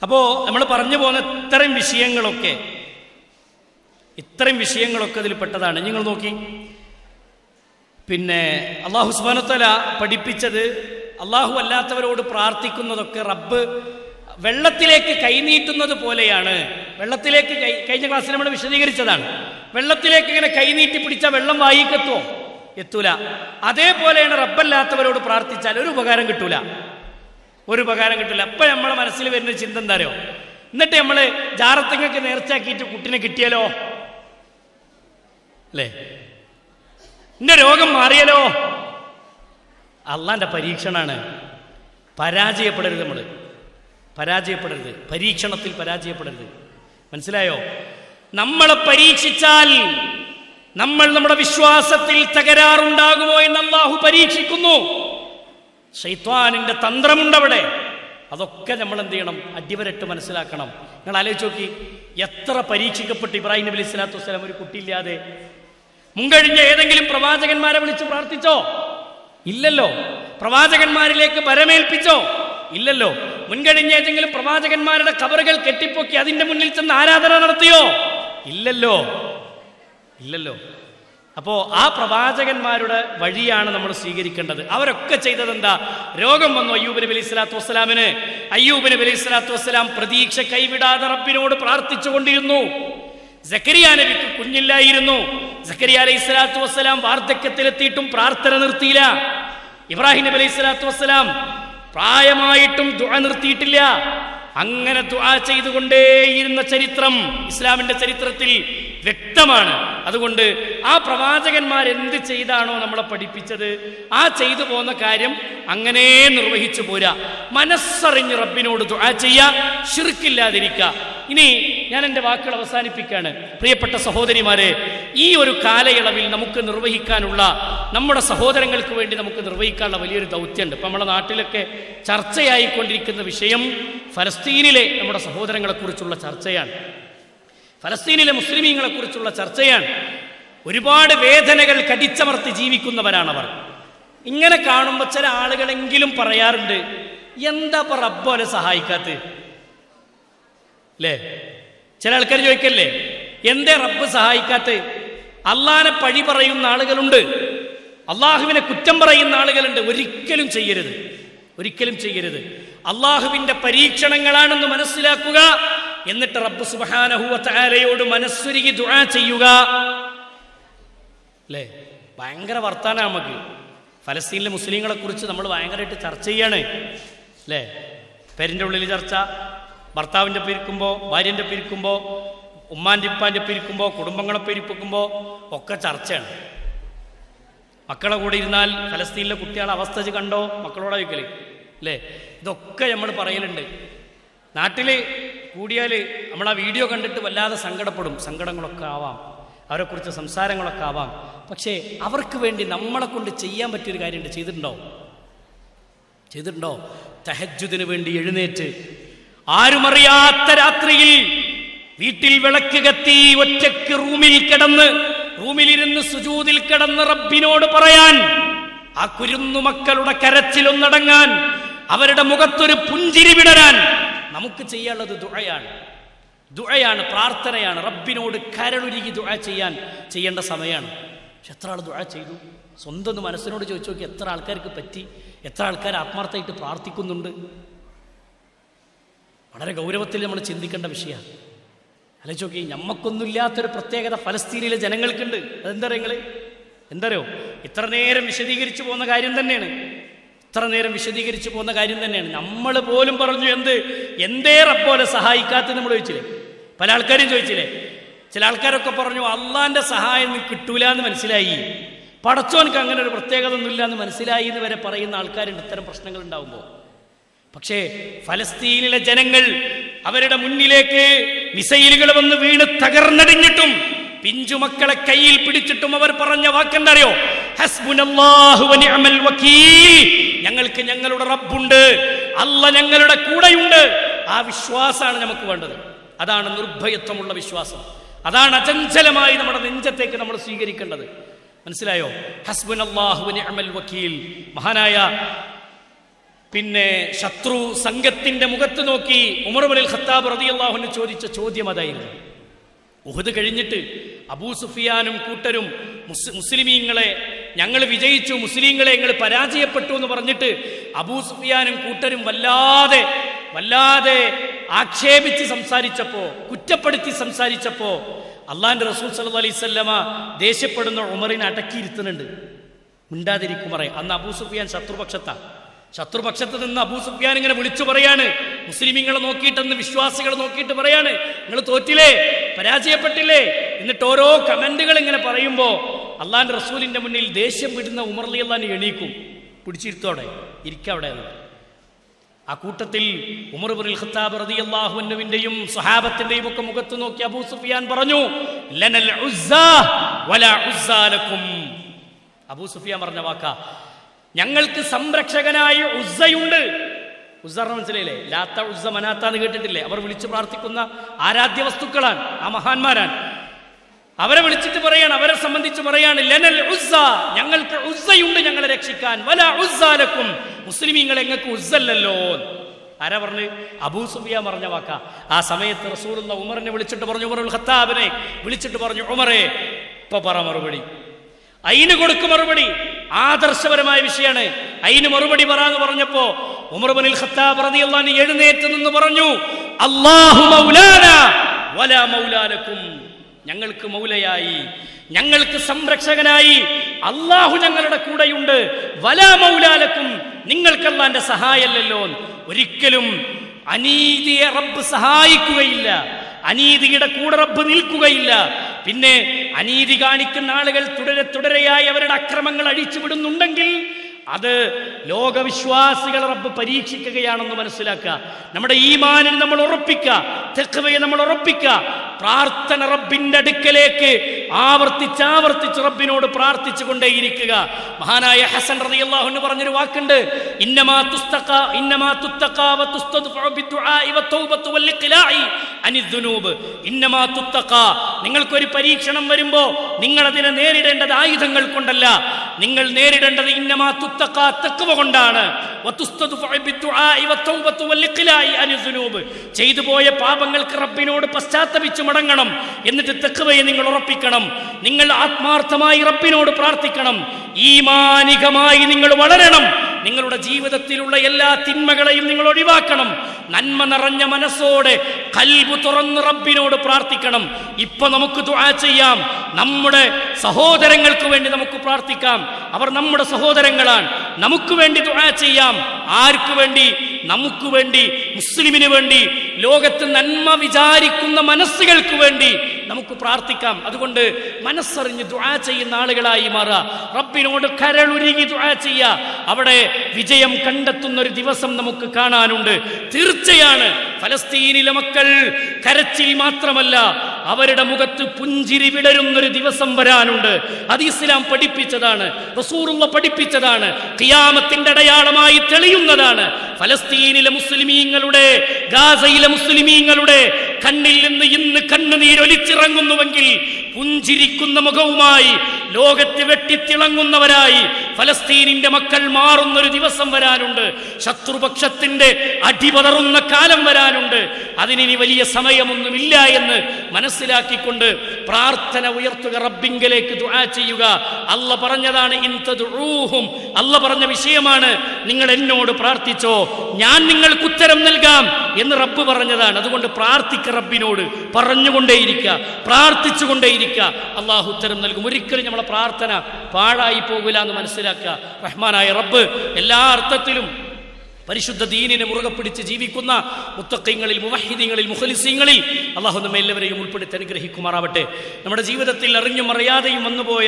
അപ്പോ നമ്മൾ പറഞ്ഞു പോകുന്ന ഇത്തരം വിഷയങ്ങളൊക്കെ ഇതിൽ പെട്ടതാണ്. നിങ്ങൾ നോക്കി, പിന്നെ അല്ലാഹു സുബ്ഹാനഹു വ തആല പഠിപ്പിച്ചത്, അല്ലാഹു അല്ലാത്തവരോട് പ്രാർത്ഥിക്കുന്നതൊക്കെ റബ്ബ് വെള്ളത്തിലേക്ക് കൈനീട്ടുന്നത് പോലെയാണ്. വെള്ളത്തിലേക്ക് കഴിഞ്ഞ ക്ലാസ്സിൽ നമ്മൾ വിശദീകരിച്ചതാണ്. വെള്ളത്തിലേക്ക് ഇങ്ങനെ കൈനീട്ടി പിടിച്ചാൽ വെള്ളം വായിക്കെത്തുമോ? എത്തൂല. അതേപോലെയാണ് റബ്ബല്ലാത്തവരോട് പ്രാർത്ഥിച്ചാൽ ഒരു ഉപകാരം കിട്ടൂല. അപ്പൊ നമ്മളെ മനസ്സിൽ വരുന്ന ചിന്ത എന്താ അറിയോ? എന്നിട്ട് നമ്മള് ജാറത്തിങ്ങക്ക് നേർച്ചാക്കിയിട്ട് കുട്ടിനെ കിട്ടിയാലോ, അല്ലേ? എന്റെ രോഗം മാറിയാലോ? അള്ളാന്റെ പരീക്ഷണാണ്. പരാജയപ്പെടരുത്. പരീക്ഷണത്തിൽ പരാജയപ്പെടരുത്. മനസ്സിലായോ? നമ്മളെ പരീക്ഷിച്ചാൽ നമ്മുടെ വിശ്വാസത്തിൽ തകരാറുണ്ടാകുമോ എന്ന് അല്ലാഹു പരീക്ഷിക്കുന്നു. ശൈത്വാനിന്റെ തന്ത്രമുണ്ടവിടെ. അതൊക്കെ നമ്മൾ എന്ത് ചെയ്യണം? അടിവരട്ട് മനസ്സിലാക്കണം. നിങ്ങൾ ആലോചിച്ച് നോക്കി, എത്ര പരീക്ഷിക്കപ്പെട്ടു ഇബ്രാഹിം നബി അലൈഹി സ്വലാത്തു വസ്സലാം ഒരു കുട്ടിയില്ലാതെ. മുൻകഴിഞ്ഞ ഏതെങ്കിലും പ്രവാചകന്മാരെ വിളിച്ച് പ്രാർത്ഥിച്ചോ? ഇല്ലല്ലോ. പ്രവാചകന്മാരിലേക്ക് ഭരമേൽപ്പിച്ചോ? ഇല്ലല്ലോ. മുൻകഴിഞ്ഞ ഏതെങ്കിലും പ്രവാചകന്മാരുടെ ഖബറുകൾ കെട്ടിപ്പൊക്കി അതിന്റെ മുന്നിൽ ചെന്ന് ആരാധന നടത്തിയോ? ഇല്ലല്ലോ. അപ്പോ ആ പ്രവാചകന്മാരുടെ വഴിയാണ് നമ്മൾ സ്വീകരിക്കേണ്ടത്. അവരൊക്കെ ചെയ്തത് എന്താ? രോഗം വന്നു അയ്യൂബ് നബി അലൈഹി സ്വലാത്തു വസ്സലാമിന്. അയ്യൂബ് നബി അലൈഹി സ്വലാത്തു വസ്സലാം പ്രതീക്ഷ കൈവിടാതെ റബ്ബിനോട് പ്രാർത്ഥിച്ചുകൊണ്ടിരുന്നു. സക്കരിയ നബിക്ക് കുഞ്ഞില്ലായിരുന്നു. സക്കരിയ അലൈഹി സ്വലാത്തു വസ്സലാം വാർദ്ധക്യത്തിലെത്തിയിട്ടും പ്രാർത്ഥന നിർത്തിയില്ല. ഇബ്രാഹിം നബി അലൈഹി സ്വലാത്തു വസ്സലാം പ്രായമായിട്ടും ദുആ നിർത്തിയിട്ടില്ല. അങ്ങനെ ദുആ ചെയ്തുകൊണ്ടേയിരുന്ന ചരിത്രം ഇസ്ലാമിന്റെ ചരിത്രത്തിൽ വ്യക്തമാണ്. അതുകൊണ്ട് ആ പ്രവാചകന്മാർ എന്ത് ചെയ്താണോ നമ്മളെ പഠിപ്പിച്ചത്, ആ ചെയ്തു പോന്ന കാര്യം അങ്ങനെ നിർവഹിച്ചു പോരാ. മനസ്സറിഞ്ഞ് റബ്ബിനോട് ദുആ ചെയ്യുക, ശിർക്കില്ലാതിരിക്കുക. ഇനി ഞാൻ എൻ്റെ വാക്കുകൾ അവസാനിപ്പിക്കുകയാണ്. പ്രിയപ്പെട്ട സഹോദരിമാരെ, ഈ ഒരു കാലയളവിൽ നമുക്ക് നിർവഹിക്കാനുള്ള, നമ്മുടെ സഹോദരങ്ങൾക്ക് വേണ്ടി നമുക്ക് നിർവഹിക്കാനുള്ള വലിയൊരു ദൗത്യമുണ്ട്. ഇപ്പം നമ്മുടെ നാട്ടിലൊക്കെ ചർച്ചയായിക്കൊണ്ടിരിക്കുന്ന വിഷയം ഫലസ്തീനിലെ നമ്മുടെ സഹോദരങ്ങളെക്കുറിച്ചുള്ള ചർച്ചയാണ്. ഫലസ്തീനിലെ മുസ്ലിമീങ്ങളെക്കുറിച്ചുള്ള ചർച്ചയാണ്. ഒരുപാട് വേദനകൾ കടിച്ചമർത്തി ജീവിക്കുന്നവരാണവർ. ഇങ്ങനെ കാണുമ്പോൾ ചില ആളുകളെങ്കിലും പറയാറുണ്ട്, എന്താ ഇപ്പൊ റബ്ബോലെ സഹായിക്കാത്ത? അല്ലേ? ചില ആൾക്കാർ ചോദിക്കല്ലേ, എന്തേ റബ്ബ് സഹായിക്കാത്ത? അള്ളാനെ പഴി പറയുന്ന ആളുകളുണ്ട്, അള്ളാഹുവിനെ കുറ്റം പറയുന്ന ആളുകളുണ്ട്. ഒരിക്കലും ചെയ്യരുത്. അള്ളാഹുവിന്റെ പരീക്ഷണങ്ങളാണെന്ന് മനസ്സിലാക്കുക. എന്നിട്ട് റബ്ബ് സുബ്ഹാനഹു വ തആലയോട് മനസ്സുരുകി ദുആ ചെയ്യുക. അല്ലേ? ഭയങ്കര വർത്താനാണ് നമുക്ക്. ഫലസ്തീനിലെ മുസ്ലിങ്ങളെ കുറിച്ച് നമ്മൾ ഭയങ്കരമായിട്ട് ചർച്ച ചെയ്യാണ്. അല്ലേ? പേരിൻ്റെ ഉള്ളിൽ ചർച്ച, ഭർത്താവിൻ്റെ പിരിക്കുമ്പോൾ, ഭാര്യൻ്റെ പിരിക്കുമ്പോൾ, ഉമ്മാൻ്റെ ഇപ്പാൻ്റെ പിരിക്കുമ്പോൾ, കുടുംബങ്ങളെ പിരിപ്പിക്കുമ്പോൾ ഒക്കെ ചർച്ചയാണ്. മക്കളെ കൂടെ ഇരുന്നാൽ ഫലസ്തീനിലെ കുട്ടികളെ അവസ്ഥ കണ്ടോ? മക്കളോടെ ചോദിക്കല്. അല്ലേ? ഇതൊക്കെ നമ്മൾ പറയലുണ്ട്. നാട്ടിൽ കൂടിയാൽ നമ്മൾ ആ വീഡിയോ കണ്ടിട്ട് വല്ലാതെ സങ്കടപ്പെടും. സങ്കടങ്ങളൊക്കെ ആവാം, അവരെക്കുറിച്ച് സംസാരങ്ങളൊക്കെ ആവാം. പക്ഷേ അവർക്ക് വേണ്ടി നമ്മളെ കൊണ്ട് ചെയ്യാൻ പറ്റിയൊരു കാര്യമുണ്ട്. ചെയ്തിട്ടുണ്ടോ? തഹജ്ജുദിന് വേണ്ടി എഴുന്നേറ്റ് ആരുമറിയാത്ത രാത്രിയിൽ വീട്ടിൽ വിളക്ക് കത്തി ഒറ്റയ്ക്ക് റൂമിലിരുന്ന് സുജൂദിൽ കിടന്ന് റബ്ബിനോട് പറയാൻ, ആ കുരുന്നു മക്കളുടെ കരച്ചിലൊന്നടങ്ങാൻ, അവരുടെ മുഖത്തൊരു പുഞ്ചിരി വിടരാൻ നമുക്ക് ചെയ്യാനുള്ളത് ദുആയാണ്, പ്രാർത്ഥനയാണ്. റബ്ബിനോട് കരളുരുകി ദുആ ചെയ്യേണ്ട സമയമാണ്. പക്ഷെ എത്ര ആൾ ദുആ ചെയ്തു? സ്വന്തം മനസ്സിനോട് ചോദിച്ചു നോക്കി, എത്ര ആൾക്കാർക്ക് പറ്റി? എത്ര ആൾക്കാർ ആത്മാർത്ഥമായിട്ട് പ്രാർത്ഥിക്കുന്നുണ്ട്? വളരെ ഗൗരവത്തിൽ നമ്മൾ ചിന്തിക്കേണ്ട വിഷയമാണ്. ആലോചിച്ച് നോക്കി, നമുക്കൊന്നുമില്ലാത്തൊരു പ്രത്യേകത ഫലസ്തീനിലെ ജനങ്ങൾക്കുണ്ട്. എന്തറിയോ? ഇത്ര നേരം വിശദീകരിച്ചു പോകുന്ന കാര്യം തന്നെയാണ്. നമ്മൾ പോലും പറഞ്ഞു, എന്തേ റബ്ബോലെ സഹായിക്കാത്ത നമ്മൾ ചോദിച്ചില്ലേ? പല ആൾക്കാരും ചോദിച്ചില്ലേ? ചില ആൾക്കാരൊക്കെ പറഞ്ഞു, അള്ളാന്റെ സഹായം കിട്ടൂല എന്ന് മനസ്സിലായി, പടച്ചോനക്ക് അങ്ങനെ ഒരു പ്രത്യേകത ഒന്നുമില്ല എന്ന് മനസ്സിലായി എന്ന് വരെ പറയുന്ന ആൾക്കാരുണ്ട് ഇത്തരം പ്രശ്നങ്ങൾ ഉണ്ടാവുമ്പോൾ. പക്ഷേ ഫലസ്തീനിലെ ജനങ്ങൾ, അവരുടെ മുന്നിലേക്ക് മിസൈലുകൾ വന്ന് വീണ് തകർന്നടിഞ്ഞിട്ടും പിഞ്ചുമക്കളെ കയ്യിൽ പിടിച്ചിട്ടും അവർ പറഞ്ഞ വാക്കെന്തറിയോ? ഹസ്ബുനല്ലാഹു വ നിഅമൽ വകീൽ. ഞങ്ങൾക്ക് ഞങ്ങളുടെ റബ്ബുണ്ട്, അല്ലാഹ് ഞങ്ങളുടെ കൂടെയുണ്ട്. ആ വിശ്വാസമാണ് നമുക്ക് വേണ്ടത്. അതാണ് നിർഭയത്വമുള്ള വിശ്വാസം. അതാണ് അചഞ്ചലമായി നമ്മുടെ നെഞ്ചത്തേക്ക് നമ്മൾ സ്വീകരിക്കേണ്ടത്. മനസ്സിലായോ? ഹസ്ബുനല്ലാഹു വ നിഅമൽ വകീൽ. മഹാനായ ശത്രു സംഘത്തിന്റെ മുഖത്ത് നോക്കി ഉമർ ഇബ്നുൽ ഖത്താബ് റളിയല്ലാഹു അൻഹു ചോദിച്ച ചോദ്യം അതായിരുന്നു. ഉഹദ് കഴിഞ്ഞിട്ട് അബൂ സുഫിയാനും കൂട്ടരും മുസ്ലിമീങ്ങളെ ഞങ്ങൾ വിജയിച്ചു, മുസ്ലിങ്ങളെ ഞങ്ങൾ പരാജയപ്പെട്ടു എന്ന് പറഞ്ഞിട്ട് അബൂ സുഫിയാനും കൂട്ടരും വല്ലാതെ ആക്ഷേപിച്ച് സംസാരിച്ചപ്പോ, കുറ്റപ്പെടുത്തി സംസാരിച്ചപ്പോ അള്ളാന്റെ റസൂൽ സല്ലല്ലാഹു അലൈഹി വസല്ലമ ദേഷ്യപ്പെടുന്ന ഉമറിനെ അടക്കിയിരുത്തുന്നുണ്ട്. മിണ്ടാതിരിക്കുമറേ. അന്ന് അബൂ സുഫിയാൻ ശത്രുപക്ഷത്ത് നിന്ന് അബൂ സുഫിയാൻ ഇങ്ങനെ വിളിച്ചു പറയാണ്, മുസ്ലിമീങ്ങളെ നോക്കിയിട്ടെന്ന് വിശ്വാസികളെ നോക്കിയിട്ട് പറയാണ്, നിങ്ങൾ തോറ്റില്ലേ, പരാജയപ്പെട്ടില്ലേ. എന്നിട്ട് ഓരോ കമന്റുകൾ ഇങ്ങനെ പറയുമ്പോ അള്ളാന്റെ റസൂലിന്റെ മുന്നിൽ ദേഷ്യം വിടുന്ന ഉമർ റളിയല്ലാഹു അൻഹു എണീക്കും, പിടിച്ചിരുത്തോടെ ഇരിക്കവിടെ. ആ കൂട്ടത്തിൽ ഉമർ ഇബ്നുൽ ഖത്താബ് റളിയല്ലാഹു അൻഹുവിന്റെയും സ്വഹാബത്തിന്റെയും ഒക്കെ മുഖത്ത് നോക്കി അബൂ സുഫിയാൻ പറഞ്ഞു, ലനൽ ഉസ്സാ വലാ ഉസ്സാ ലക്കും. അബൂ സുഫിയാൻ പറഞ്ഞ വാക്കാ, ഞങ്ങൾക്ക് സംരക്ഷകനായ ഉസ്സയുണ്ട്. ഉസ്സ മനസ്സിലായില്ലേ? ലാത്ത, ഉസ്സ, മനാത്ത എന്ന് കേട്ടിട്ടില്ലേ? അവർ വിളിച്ചു പ്രാർത്ഥിക്കുന്ന ആരാധ്യ വസ്തുക്കളാണ്, ആ മഹാന്മാരാണ്. അവരെ വിളിച്ചിട്ട് പറയാണ്, അവരെ സംബന്ധിച്ച് പറയാണ്, ലനൽ ഉസ്സ, ഞങ്ങൾക്ക് ഉസ്സയുണ്ട് ഞങ്ങളെ രക്ഷിക്കാൻ, വല ഉസ്സ ലക്കും, മുസ്ലിമീങ്ങൾ എങ്ങൾക്ക് ഉസ്സല്ലല്ലോ. ആരാ പറഞ്ഞു? അബൂ സുഫിയാൻ പറഞ്ഞ വാക്ക. ആ സമയത്ത് റസൂലുള്ള ഉമറിനെ വിളിച്ചിട്ട് പറഞ്ഞു, ഉമറുൽ ഖത്താബിനെ വിളിച്ചിട്ട് പറഞ്ഞു, ഉമറേ ഇപ്പൊ പറ മറുപടി. അയിന് കൊടുക്കും മറുപടി. ആദർശപരമായ വിഷയമാണ്. അയിന് മറുപടി പറയാന്ന് പറഞ്ഞപ്പോ ഉമർ ഇബ്നുൽ ഖത്താബ് റളിയല്ലാഹു അൻഹു എഴുന്നേറ്റ് നിന്ന് പറഞ്ഞു, അല്ലാഹു മൗലാനാ വലാ മൗലാ ലക്കും, ഞങ്ങൾക്ക് മൗലയായി, ഞങ്ങൾക്ക് സംരക്ഷകനായി അല്ലാഹു ഞങ്ങളുടെ കൂടെയുണ്ട്, വലാ മൗലാ ലക്കും, നിങ്ങൾക്ക് അല്ലാഹുവിന്റെ സഹായമല്ലല്ലോ. ഒരിക്കലും അനീതിയെ റബ്ബ് സഹായിക്കുകയില്ല, അനീതിയുടെ കൂടെ റബ്ബ് നിൽക്കുകയില്ല. പിന്നെ അനീതി കാണിക്കുന്ന ആളുകൾ തുടരെയായി അവരുടെ അക്രമങ്ങൾ അഴിച്ചുവിടുന്നുണ്ടെങ്കിൽ അത് ലോകവിശ്വാസികളെ റബ്ബ് പരീക്ഷിക്കുകയാണെന്ന് മനസ്സിലാക്കുക. നമ്മുടെ ഈമാനിൽ നമ്മൾ ഉറപ്പിക്കുക, തഖ്വയെ നമ്മൾ ഉറപ്പിക്കുക. പ്രാർത്ഥന റബ്ബിന്റെ അടുക്കലേക്ക് ആവർത്തിച്ച് റബ്ബിനോട് പ്രാർത്ഥിച്ചു കൊണ്ടേയിരിക്കുക. മഹാനായ ഹസൻ റളിയല്ലാഹു അൻഹു പറഞ്ഞൊരു വാക്കുണ്ട്, ഇന്നമാ തുത്തഖാ വതുസ്തദ്ഫഉ ബിദ്ദുആഇ വതൗബത്തു വൽഇഖ്ലാഇ അനിദ്ദുനൂബ്. ഇന്നമാ തുത്തഖാ, നിങ്ങൾക്കൊരു പരീക്ഷണം വരുമ്പോ നിങ്ങൾ അതിനെ നേരിടേണ്ടത് ആയുധങ്ങൾ കൊണ്ടല്ല, നിങ്ങൾ നേരിടേണ്ടത് ഇന്നമാ തുത്തഖാ, തഖ്വ കൊണ്ടാണ്. വതുസ്തദ്ഫഉ ബിദ്ദുആഇ വതൗബത്തു വൽഇഖ്ലാഇ അനിദ്ദുനൂബ്, ചെയ്തു പോയ പാപങ്ങൾക്ക് റബ്ബിനോട് പശ്ചാത്തപിച്ചു മടങ്ങണം. എന്നിട്ട് തഖ്വയെ നിങ്ങൾ ഉറപ്പിക്കണം. നിങ്ങൾ ആത്മാർത്ഥമായി റബ്ബിനോട് പ്രാർത്ഥിക്കണം. ഈമാനികമായി നിങ്ങൾ വളരണം. നിങ്ങളുടെ ജീവിതത്തിലുള്ള എല്ലാ തിന്മകളെയും നിങ്ങൾ ഒഴിവാക്കണം. നന്മ നിറഞ്ഞ മനസ്സോടെ ഖൽബ് തുറന്ന് റബ്ബിനോട് പ്രാർത്ഥിക്കണം. ഇപ്പൊ നമുക്ക് ദുആ ചെയ്യാം. നമ്മുടെ സഹോദരങ്ങൾക്ക് വേണ്ടി നമുക്ക് പ്രാർത്ഥിക്കാം. അവർ നമ്മുടെ സഹോദരങ്ങളാണ്. നമുക്ക് വേണ്ടി ദുആ ചെയ്യാം. ആർക്ക് വേണ്ടി? നമുക്ക് വേണ്ടി, മുസ്ലിമിന് വേണ്ടി, ലോകത്ത് നന്മ വിചാരിക്കുന്ന മനസ്സുകൾക്ക് വേണ്ടി നമുക്ക് പ്രാർത്ഥിക്കാം. അതുകൊണ്ട് മനസ്സറിഞ്ഞ് ദുആ ചെയ്യുന്ന ആളുകളായി മാറുക. റബ്ബിനോട് കരളുരുകി ദുആ ചെയ്യുക. അവിടെ വിജയം കണ്ടെത്തുന്ന ഒരു ദിവസം നമുക്ക് കാണാനുണ്ട്. തീർച്ചയാണ് ഫലസ്തീനിലെ മക്കൾ കരച്ചിൽ മാത്രമല്ല, അവരുടെ മുഖത്ത് പുഞ്ചിരി വിടരുന്നൊരു ദിവസം വരാനുണ്ട്. അത് ഇസ്ലാം പഠിപ്പിച്ചതാണ്, റസൂലുള്ള പഠിപ്പിച്ചതാണ്, ഖിയാമത്തിന്റെ അടയാളമായി തെളിയുന്നതാണ്. ഫലസ്തീനിലെ മുസ്ലിമീങ്ങളുടെ, ഗാസയിലെ മുസ്ലിമീങ്ങളുടെ കണ്ണിൽ നിന്ന് ഇന്ന് കണ്ണുനീരൊലിച്ചിറങ്ങുന്നുവെങ്കിൽ പുഞ്ചിരിക്കുന്ന മുഖവുമായി ലോകത്ത് വെട്ടിത്തിളങ്ങുന്നവരായി ഫലസ്തീനിന്റെ മക്കൾ മാറുന്നൊരു ദിവസം വരാനുണ്ട്. ശത്രുപക്ഷത്തിന്റെ അടിപതറുന്ന കാലം വരാനുണ്ട്. അതിനി വലിയ സമയമൊന്നുമില്ല എന്ന് മനസ്സിലാക്കിക്കൊണ്ട് പ്രാർത്ഥന ഉയർത്തുക, റബ്ബിങ്കലേക്ക് ദുആ ചെയ്യുക. അല്ല പറഞ്ഞതാണ്, ഇൻ തദ്ഉഹും, അല്ല പറഞ്ഞ വിഷയമാണ്. നിങ്ങൾ എന്നോട് പ്രാർത്ഥിച്ചോ, ഞാൻ നിങ്ങൾക്ക് ഉത്തരം നൽകാം എന്ന് റബ്ബ് പറഞ്ഞതാണ്. അതുകൊണ്ട് പ്രാർത്ഥിക്ക, റബ്ബിനോട് പറഞ്ഞുകൊണ്ടേയിരിക്കുക, പ്രാർത്ഥിച്ചുകൊണ്ടേയിരിക്കുക. അള്ളാഹു ഉത്തരം നൽകും. ഒരിക്കലും നമ്മളെ പ്രാർത്ഥന പാഴായി പോകില്ല എന്ന് മനസ്സിലാക്കുക. റഹ്മാനായ റബ്ബ് എല്ലാ അർത്ഥത്തിലും പരിശുദ്ധ ദീനിനെ മുറുകെ പിടിച്ച് ജീവിക്കുന്ന മുത്തഖീങ്ങളിൽ, മുവഹിദീങ്ങളിൽ, മുഖ്ലിസീങ്ങളിൽ അള്ളാഹു നമ്മെ എല്ലാവരെയും ഉൾപ്പെടുത്തി അനുഗ്രഹിക്കുമാറാവട്ടെ. നമ്മുടെ ജീവിതത്തിൽ അറിഞ്ഞും അറിയാതെയും വന്നുപോയ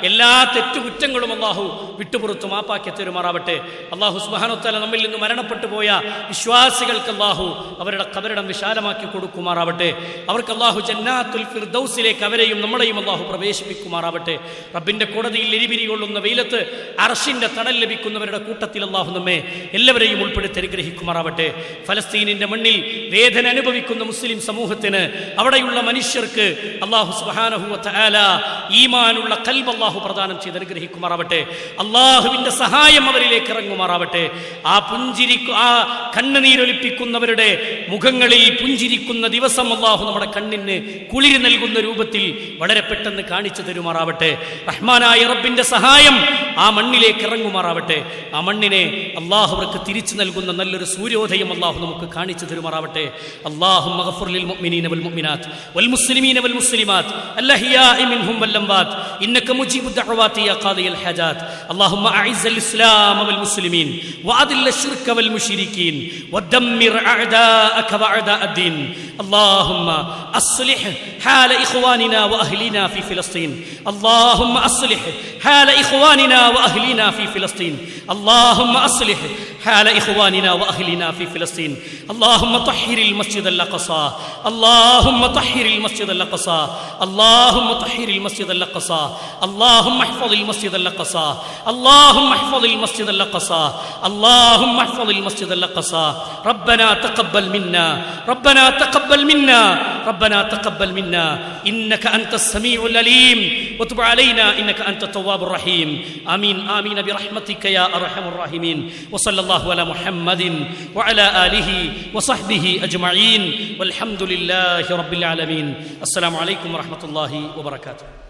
എല്ലാ തെറ്റുകുറ്റങ്ങളും അള്ളാഹു വിട്ടുപുറത്ത് മാപ്പാക്കി തരുമാറാവട്ടെ. അള്ളാഹു സുബ്ഹാനഹു വ തആല നമ്മിൽ നിന്ന് മരണപ്പെട്ടു പോയ വിശ്വാസികൾക്ക് അള്ളാഹു അവരുടെ ഖബറിടം വിശാലമാക്കി കൊടുക്കുമാറാവട്ടെ. അവർക്ക് അള്ളാഹു ജന്നാത്തുൽ ഫിർദൗസിലേക്ക് അവരെയും നമ്മളെയും അള്ളാഹു പ്രവേശിപ്പിക്കുമാറാവട്ടെ. റബ്ബിന്റെ കോടതിയിൽ എരിപിരി കൊള്ളുന്ന വെയിലത്ത് അർശിന്റെ തണൽ ലഭിക്കുന്നവരുടെ കൂട്ടത്തിൽ അള്ളാഹു നമ്മെ എല്ലാവരെയും ഉൾപ്പെടുത്തി അനുഗ്രഹിക്കുമാറാവട്ടെ. ഫലസ്തീനിന്റെ മണ്ണിൽ വേദന അനുഭവിക്കുന്ന മുസ്ലിം സമൂഹത്തിന്, അവിടെയുള്ള മനുഷ്യർക്ക് അല്ലാഹു സുബ്ഹാനഹു വ തആല ഈമാനുള്ള ഖൽബ് അല്ലാഹു പ്രദാനം ചെയ്ത് അനുഗ്രഹിക്കുമാറാവട്ടെ. അല്ലാഹുവിന്റെ സഹായം അവരിലേക്ക് ഇറങ്ങുമാറാവട്ടെ. ആ കണ്ണുനീരൊലിപ്പിക്കുന്നവരുടെ മുഖങ്ങളിൽ പുഞ്ചിരിക്കുന്ന ദിവസം അല്ലാഹു നമ്മുടെ കണ്ണിന് കുളിര് നൽകുന്ന രൂപത്തിൽ വളരെ പെട്ടെന്ന് കാണിച്ചു തരുമാറാവട്ടെ. റഹ്മാനായ റബ്ബിന്റെ സഹായം ആ മണ്ണിലേക്ക് ഇറങ്ങുമാറാവട്ടെ. ആ മണ്ണിനെ അല്ലാഹു അവർക്ക് തിരിച്ചു നൽകുന്ന നല്ലൊരു സൂര്യോദയം അല്ലാഹു നമുക്ക് കാണിച്ചു തരുമാറാവട്ടെ. അല്ലാഹുമ്മ ഗഫിർ ലിൽ മുഅ്മിനീന വൽ മുഅ്മിനാത്ത് വൽ മുസ്ലിമീന വൽ മുസ്ലിമാത്ത് അൽഹയാഇ മിൻഹും വൽ അംവാത്ത് ഇന്നക മുജീബു ദഅവാതി യാ ഖാദിയൽ ഹജാത്ത്. അല്ലാഹുമ്മ അഇസ്സൽ ഇസ്ലാമ വൽ മുസ്ലിമീൻ വഅദിൽ അശ്ശിർക വൽ മുശ്രികീൻ വദമ്മിർ അഅദാഅക വഅദാഅദ്ദീൻ. അല്ലാഹുമ്മ അസ്ലിഹ് ഹാല ഇഖ്വാനിനാ വഅഹ്ലിനാ ഫീ ഫലസ്തീൻ. അല്ലാഹുമ്മ അസ്ലിഹ് ഹാല ഇഖ്വാനിനാ വഅഹ്ലിനാ ഫീ ഫലസ്തീൻ. അല്ലാഹുമ്മ അസ്ലിഹ് حال إخواننا وأهلنا في فلسطين. اللهم طهر المسجد الأقصى، اللهم طهر المسجد الأقصى، اللهم طهر المسجد الأقصى، اللهم احفظ المسجد الأقصى، اللهم احفظ المسجد الأقصى، اللهم احفظ المسجد الأقصى. ربنا تقبل منا، ربنا تقبل منا، ربنا تقبل منا، إنك أنت السميع العليم، وتب علينا إنك أنت التواب الرحيم. آمين آمين برحمتك يا أرحم الراحمين. وصلى الله على محمد وعلى آله وصحبه أجمعين، والحمد لله رب العالمين. السلام عليكم ورحمة الله وبركاته.